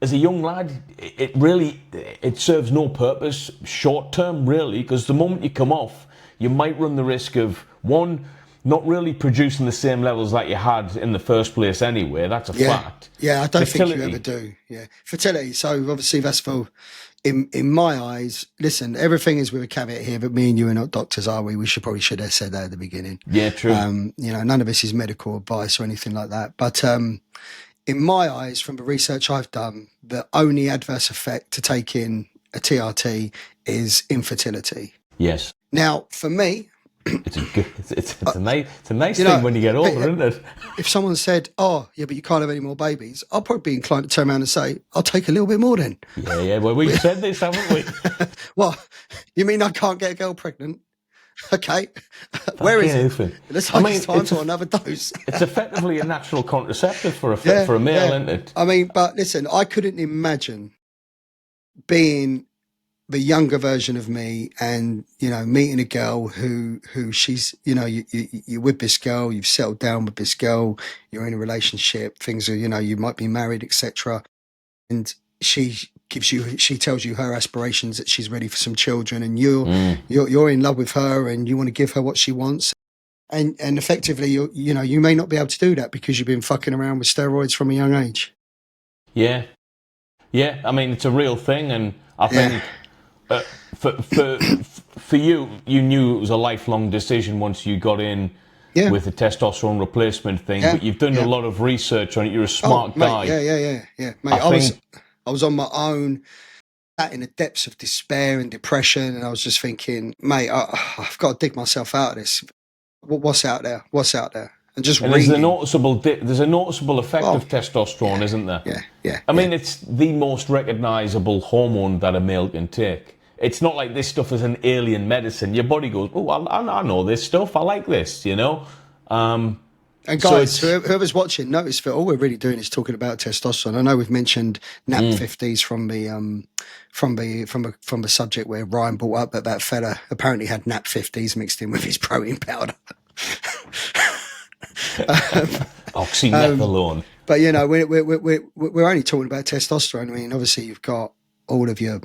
as a young lad, it serves no purpose short-term, really, because the moment you come off, you might run the risk of, one, not really producing the same levels that you had in the first place anyway. That's a fact. Yeah, I don't think you ever do. Yeah. Fertility. So obviously that's for, in my eyes, listen, everything is with a caveat here, but me and you are not doctors, are we? We should have said that at the beginning. Yeah, true. You know, none of this is medical advice or anything like that. But in my eyes, from the research I've done, the only adverse effect to taking a TRT is infertility. Yes. Now, for me, it's a nice thing when you get older, isn't it? If someone said, "Oh, yeah, but you can't have any more babies," I'll probably be inclined to turn around and say, "I'll take a little bit more then." Yeah. Well, we've said this, haven't we? Well, you mean I can't get a girl pregnant? Okay, where is it? Let's it's time for another dose. It's effectively a natural contraceptive for a male, isn't it? I mean, but listen, I couldn't imagine being the younger version of me, and you know, meeting a girl who she's, you know, you're with this girl, you've settled down with this girl, you're in a relationship, things are, you know, you might be married, etc. And she tells you her aspirations, that she's ready for some children, and you're in love with her, and you want to give her what she wants, and effectively, you may not be able to do that because you've been fucking around with steroids from a young age. Yeah. I mean, it's a real thing, and I think. For you, you knew it was a lifelong decision once you got in with the testosterone replacement thing, but you've done a lot of research on it. You're a smart guy. Yeah. Mate, I was on my own, sat in the depths of despair and depression, and I was just thinking, mate, I've got to dig myself out of this. What's out there? And there's a noticeable effect of testosterone, isn't there? Yeah. I mean, it's the most recognisable hormone that a male can take. It's not like this stuff is an alien medicine. Your body goes, oh, I know this stuff. I like this, you know. And guys, whoever's watching, notice that all we're really doing is talking about testosterone. I know we've mentioned NAP50s from the subject where Ryan brought up that fella apparently had NAP50s mixed in with his protein powder. Oxymethylone. But you know, we're only talking about testosterone. I mean, obviously you've got all of your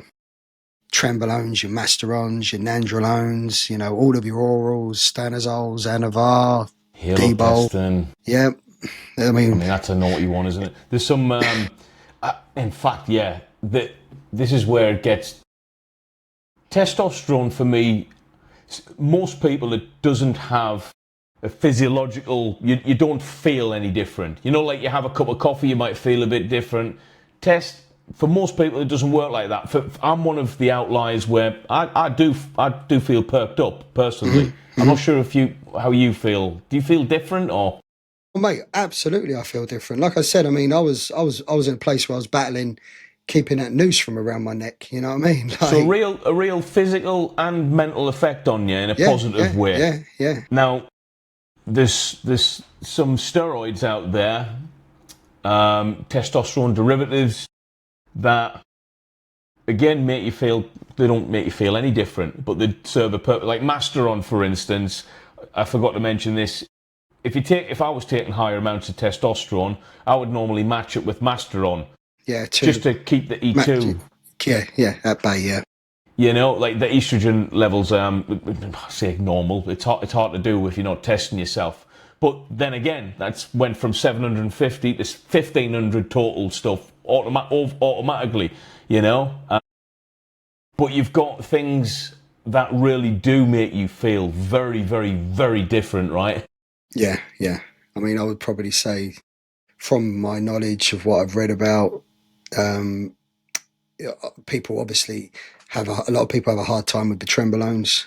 trenbolones, your masterons, your nandrolones, you know, all of your orals, stanozols, anavar, D-bol. Halotestin. Yeah. I mean, that's a naughty one, isn't it? There's some, in fact, yeah, this is where it gets, testosterone for me, most people, it doesn't have a physiological, you don't feel any different. You know, like you have a cup of coffee, you might feel a bit different. For most people, it doesn't work like that. I'm one of the outliers where I do feel perked up personally. I'm not sure how you feel. Do you feel different or? Well, mate, absolutely, I feel different. Like I said, I mean, I was in a place where I was battling keeping that noose from around my neck. You know what I mean? Like, So a real physical and mental effect on you in a positive way. Yeah. Now, there's some steroids out there, testosterone derivatives, that again they don't make you feel any different, but they serve a purpose. Like Masteron, for instance, I forgot to mention this. If I was taking higher amounts of testosterone, I would normally match it with Masteron. Yeah, just to keep the E2. At bay, yeah. You know, like the estrogen levels, I say normal. It's hard to do if you're not testing yourself. But then again, that's went from 750 to 1,500 total stuff automatically, you know. But you've got things that really do make you feel very, very, very different, right? Yeah. I mean, I would probably say, from my knowledge of what I've read about, people obviously a lot of people have a hard time with the trenbolones.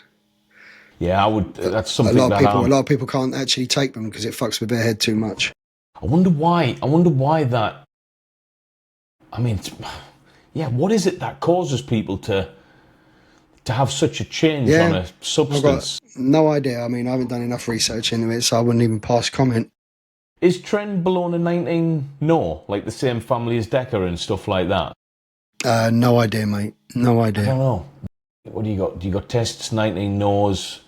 Yeah, I would. That's something a lot of people can't actually take them because it fucks with their head too much. I wonder why that. I mean, what is it that causes people to have such a change on a substance? I've got no idea. I mean, I haven't done enough research into it, so I wouldn't even pass comment. Is trenbolone 19 like the same family as Deca and stuff like that? No idea, mate. No idea. I don't know. What do you got? Do you got tests 19 NOs,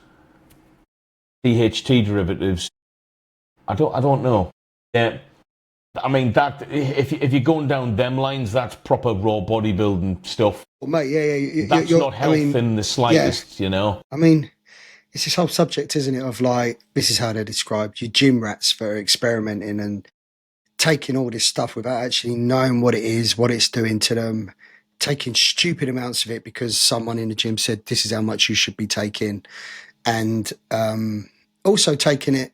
DHT derivatives? I don't know. Yeah. I mean, that if you're going down them lines, that's proper raw bodybuilding stuff. Well, mate, yeah. That's not health in the slightest, you know. I mean, it's this whole subject, isn't it, of like, this is how they're described, you gym rats that are experimenting and taking all this stuff without actually knowing what it is, what it's doing to them, taking stupid amounts of it because someone in the gym said this is how much you should be taking, and also taking it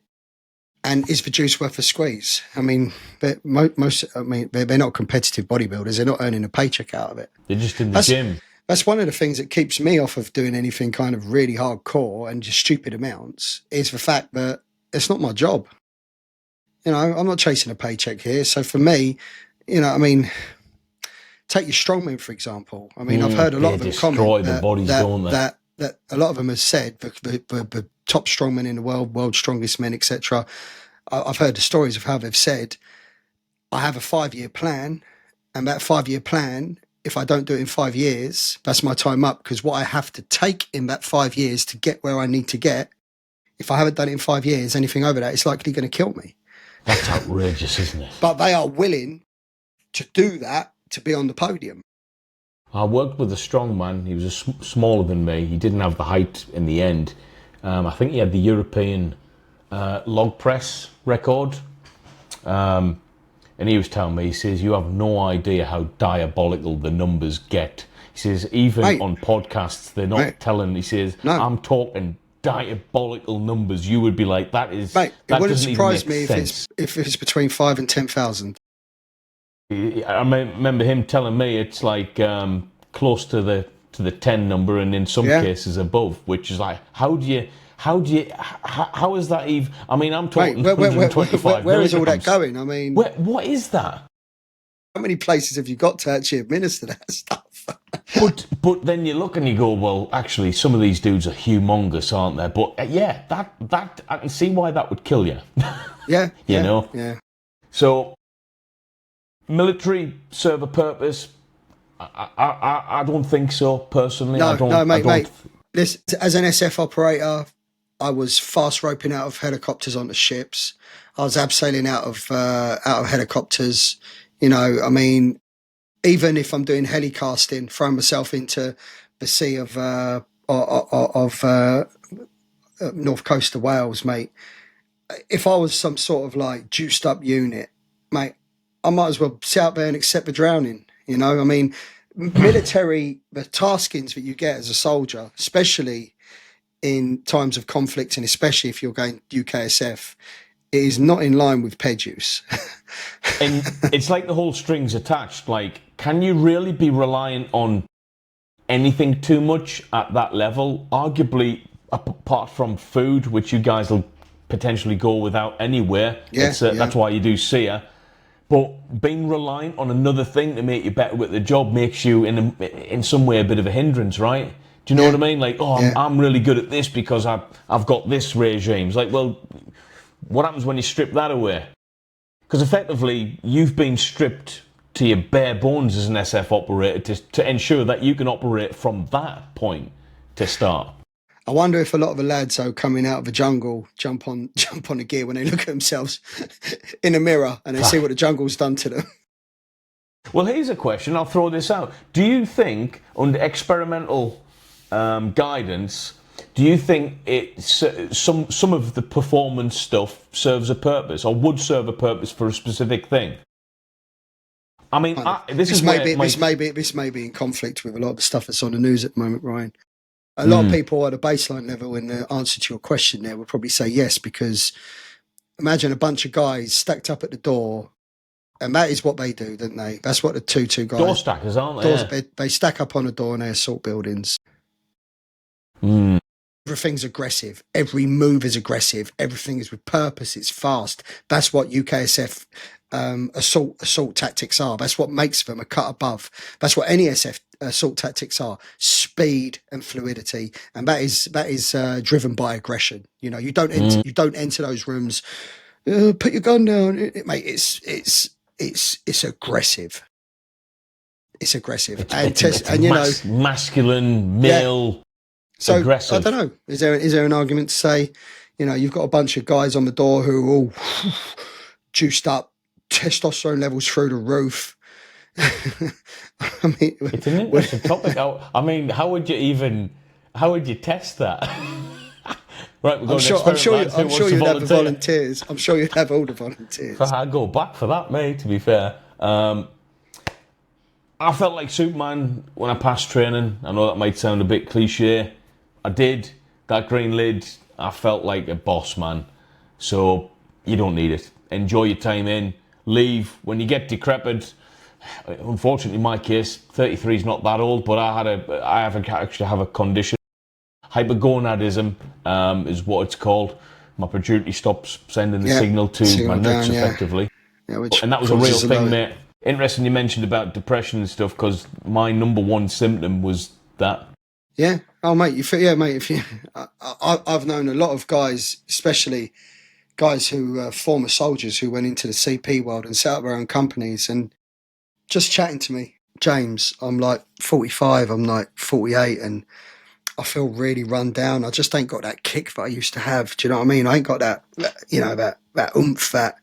and is the juice worth a squeeze? I mean, they're not competitive bodybuilders. They're not earning a paycheck out of it. They're just in the gym. That's one of the things that keeps me off of doing anything kind of really hardcore and just stupid amounts, is the fact that it's not my job. You know, I'm not chasing a paycheck here. So for me, you know, I mean, take your strongmen, for example. I mean, I've heard a lot of them comment that a lot of them have said, the top strongmen in the world's strongest men, etc. I've heard the stories of how they've said, I have a 5-year plan, and that 5-year plan, if I don't do it in 5 years, that's my time up, because what I have to take in that 5 years to get where I need to get, if I haven't done it in 5 years, anything over that, it's likely going to kill me. That's outrageous, isn't it? But they are willing to do that to be on the podium. I worked with a strong man. He was smaller than me. He didn't have the height in the end. I think he had the European log press record. And he was telling me, he says, you have no idea how diabolical the numbers get. He says, even on podcasts, they're not telling. He says, I'm talking diabolical numbers. You would be like, that is... Mate, it wouldn't surprise me if it's between 5 and 10,000. I remember him telling me it's like close to the 10 number, and in some cases above, which is like, how is that even? I mean, I'm talking 125 where is all that going? I mean, what is that? How many places have you got to actually administer that stuff? but then you look and you go, well, actually, some of these dudes are humongous, aren't they? But that I can see why that would kill you. Yeah, you know. Yeah. So, military serve a purpose? I don't think so, personally. No, mate. Listen, as an SF operator, I was fast roping out of helicopters onto ships. I was abseiling out of helicopters. You know, I mean, even if I'm doing helicasting, throwing myself into the sea of north coast of Wales, mate. If I was some sort of like juiced up unit, mate, I might as well sit out there and accept the drowning. You know, I mean, military, the taskings that you get as a soldier, especially in times of conflict and especially if you're going UKSF, it is not in line with PED use. And it's like the whole strings attached. Like, can you really be reliant on anything too much at that level? Arguably, apart from food, which you guys will potentially go without anywhere. Yeah, That's why you do SEER. But being reliant on another thing to make you better with the job makes you, in some way, a bit of a hindrance, right? Do you know what I mean? Like, I'm really good at this because I've got this regime. It's like, well, what happens when you strip that away? Because effectively, you've been stripped to your bare bones as an SF operator to ensure that you can operate from that point to start. I wonder if a lot of the lads are coming out of the jungle jump on the gear when they look at themselves in a mirror and they see what the jungle's done to them. Well, here's a question. I'll throw this out. Do you think, under experimental guidance, do you think some of the performance stuff serves a purpose or would serve a purpose for a specific thing? I mean, this may be in conflict with a lot of the stuff that's on the news at the moment, Ryan. A lot of people at a baseline level, in the answer to your question there, would probably say yes, because imagine a bunch of guys stacked up at the door, and that is what they do, don't they? That's what the 2-2 guys... Door stackers, aren't they? They stack up on a door and they assault buildings. Everything's aggressive. Every move is aggressive. Everything is with purpose. It's fast. That's what UKSF assault tactics are. That's what makes them a cut above. That's what any SF assault tactics are: speed and fluidity, and that is driven by aggression. You know, you don't enter those rooms. Put your gun down, mate. It's aggressive. It's aggressive, masculine, male. Yeah. So aggressive. I don't know. Is there an argument to say, you know, you've got a bunch of guys on the door who are all juiced up, testosterone levels through the roof. I mean, it's an interesting topic. I mean, how would you test that? Right, we're going I'm sure you'd have the volunteers. I'm sure you'd have all the volunteers. I'd go back for that, mate, to be fair. I felt like Superman when I passed training. I know that might sound a bit cliche. I did. That green lid, I felt like a boss, man. So you don't need it. Enjoy your time in. Leave. When you get decrepit, unfortunately in my case, 33 is not that old, but I actually have a condition. Hypergonadism is what it's called. My pituitary stops sending the signal to my nuts, effectively. Yeah, and that was a real thing, mate. Interesting you mentioned about depression and stuff, because my number one symptom was that. Yeah. Oh, mate. I've known a lot of guys, especially guys who former soldiers who went into the CP world and set up their own companies, and just chatting to me, James, I'm like 45, I'm like 48, and I feel really run down. I just ain't got that kick that I used to have. Do you know what I mean? I ain't got that oomph, that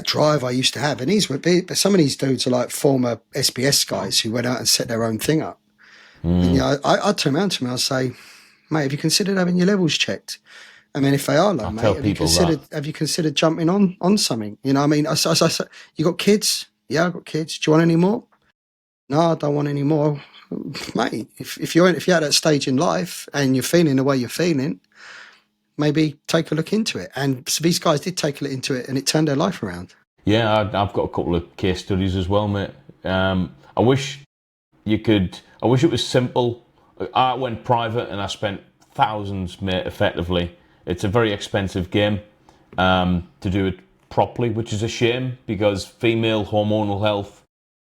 drive I used to have. And some of these dudes are like former SBS guys who went out and set their own thing up. And you know, I'd turn around to me, I'd say, mate, have you considered having your levels checked? I mean, if they are low, mate, have you considered jumping on something? You know what I mean? I said, you got kids? Yeah, I've got kids. Do you want any more? No, I don't want any more. Mate, if you're at that stage in life and you're feeling the way you're feeling, maybe take a look into it. And so these guys did take a look into it, and it turned their life around. Yeah, I've got a couple of case studies as well, mate. I wish it was simple. I went private and I spent thousands, mate, effectively. It's a very expensive game to do it properly, which is a shame, because female hormonal health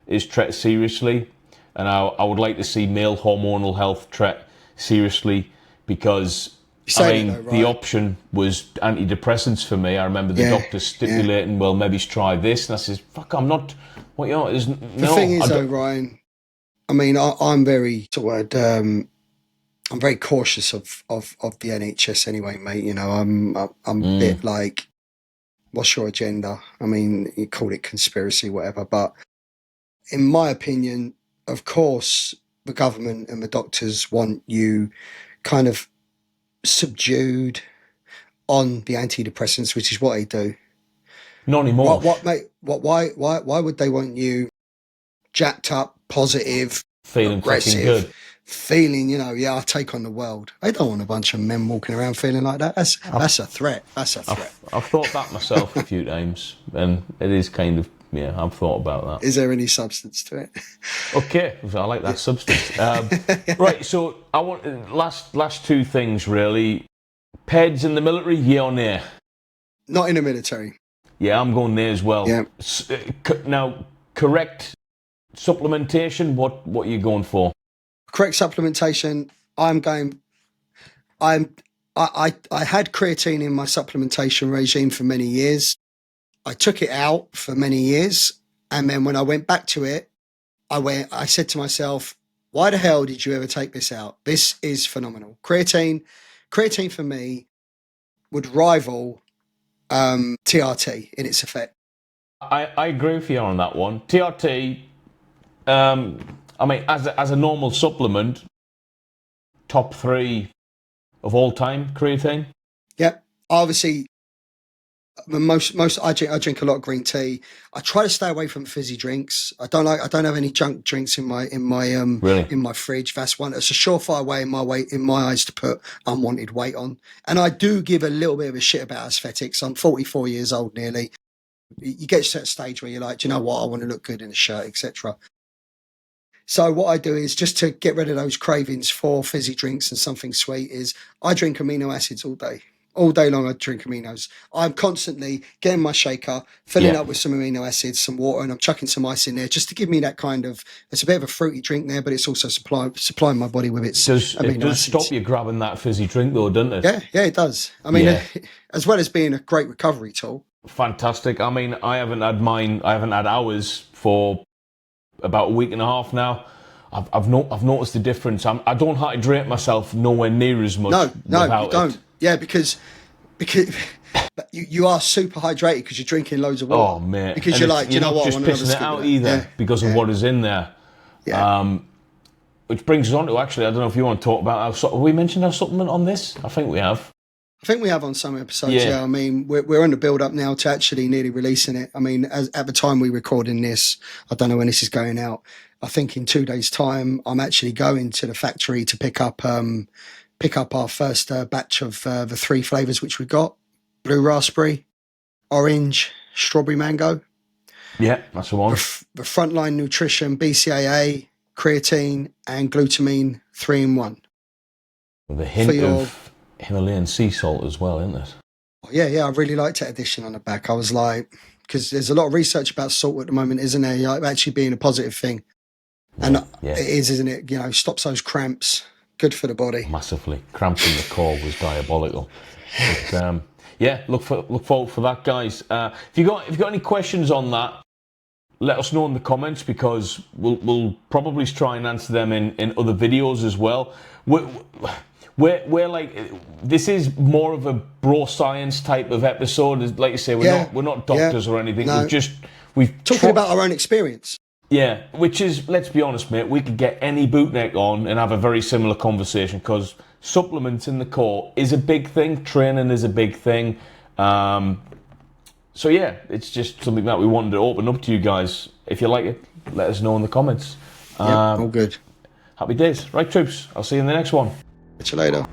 is treated seriously. And I would like to see male hormonal health treated seriously, because the option was antidepressants for me. I remember the doctor stipulating, well, maybe try this. And I says, fuck, I'm not, what, you know, the thing is, though, Ryan, I mean, I'm very sort of I'm very cautious of the NHS anyway, mate. You know, I'm a bit like, what's your agenda? I mean, you call it conspiracy, whatever, but in my opinion, of course, the government and the doctors want you kind of subdued on the antidepressants, which is what they do. Not anymore. What, mate? Why would they want you jacked up, positive, Feeling fucking good. feeling, you know, yeah, I take on the world? They don't want a bunch of men walking around feeling like that. That's a threat. That's a threat. I've thought that myself a few times, and it is kind of, yeah, I've thought about that. Is there any substance to it? Okay, I like that substance. Right, so I want last two things really. PEDs in the military, yeah or nay? Not in the military. Yeah, I'm going there as well. Yeah. Now, correct supplementation, what are you going for? Correct supplementation. I had creatine in my supplementation regime for many years. I took it out for many years, and then when I went back to it, I said to myself, why the hell did you ever take this out? This is phenomenal. Creatine for me would rival TRT in its effect. I agree with you on that one. TRT, I mean, as a normal supplement, top 3 of all time, creatine. Yep. Obviously, I drink a lot of green tea. I try to stay away from fizzy drinks. I don't have any junk drinks in my Really? in my fridge. That's one. It's a surefire way in my eyes to put unwanted weight on. And I do give a little bit of a shit about aesthetics. I'm 44 years old nearly. You get to that stage where you're like, do you know what? I want to look good in a shirt, etc. So what I do is, just to get rid of those cravings for fizzy drinks and something sweet, is I drink amino acids all day. All day long I drink aminos. I'm constantly getting my shaker, filling up with some amino acids, some water, and I'm chucking some ice in there just to give me that kind of, it's a bit of a fruity drink there, but it's also supplying my body with its amino It does acids. stop you grabbing that fizzy drink though, doesn't it? Yeah, it does. I mean, as well as being a great recovery tool. Fantastic. I mean, I haven't had ours for about a week and a half now. I've noticed the difference. I don't hydrate myself nowhere near as much. No, you don't. Yeah, because you are super hydrated because you're drinking loads of water. Oh, mate. Because and you're like, you know what? Just pissing it out either because of what is in there. Yeah. Which brings us on to, actually, I don't know if you want to talk about have we mentioned our supplement on this? I think we have. I think we have on some episodes. Yeah. I mean, we're on the build up now to actually nearly releasing it. I mean, at the time we're recording this, I don't know when this is going out. I think in 2 days' time, I'm actually going to the factory to pick up our first batch of the 3 flavors which we got: blue raspberry, orange, strawberry mango. Yeah, that's the one. The Frontline Nutrition, BCAA, creatine, and glutamine 3-in-1. With a hint of Himalayan sea salt as well, isn't it? Yeah, I really liked that addition on the back. I was like, because there's a lot of research about salt at the moment, isn't there? Like, actually being a positive thing. And it is, isn't it? You know, stops those cramps. Good for the body. Massively. Cramps in the core was diabolical. But, look forward for that, guys. If you got any questions on that, let us know in the comments, because we'll probably try and answer them in other videos as well. We're like, this is more of a bro science type of episode. Like you say, we're not doctors or anything. No. We've talking about our own experience. Yeah, which is, let's be honest, mate, we could get any bootneck on and have a very similar conversation, because supplements in the core is a big thing. Training is a big thing. So yeah, it's just something that we wanted to open up to you guys. If you like it, let us know in the comments. All good. Happy days. Right, troops. I'll see you in the next one. Catch you later.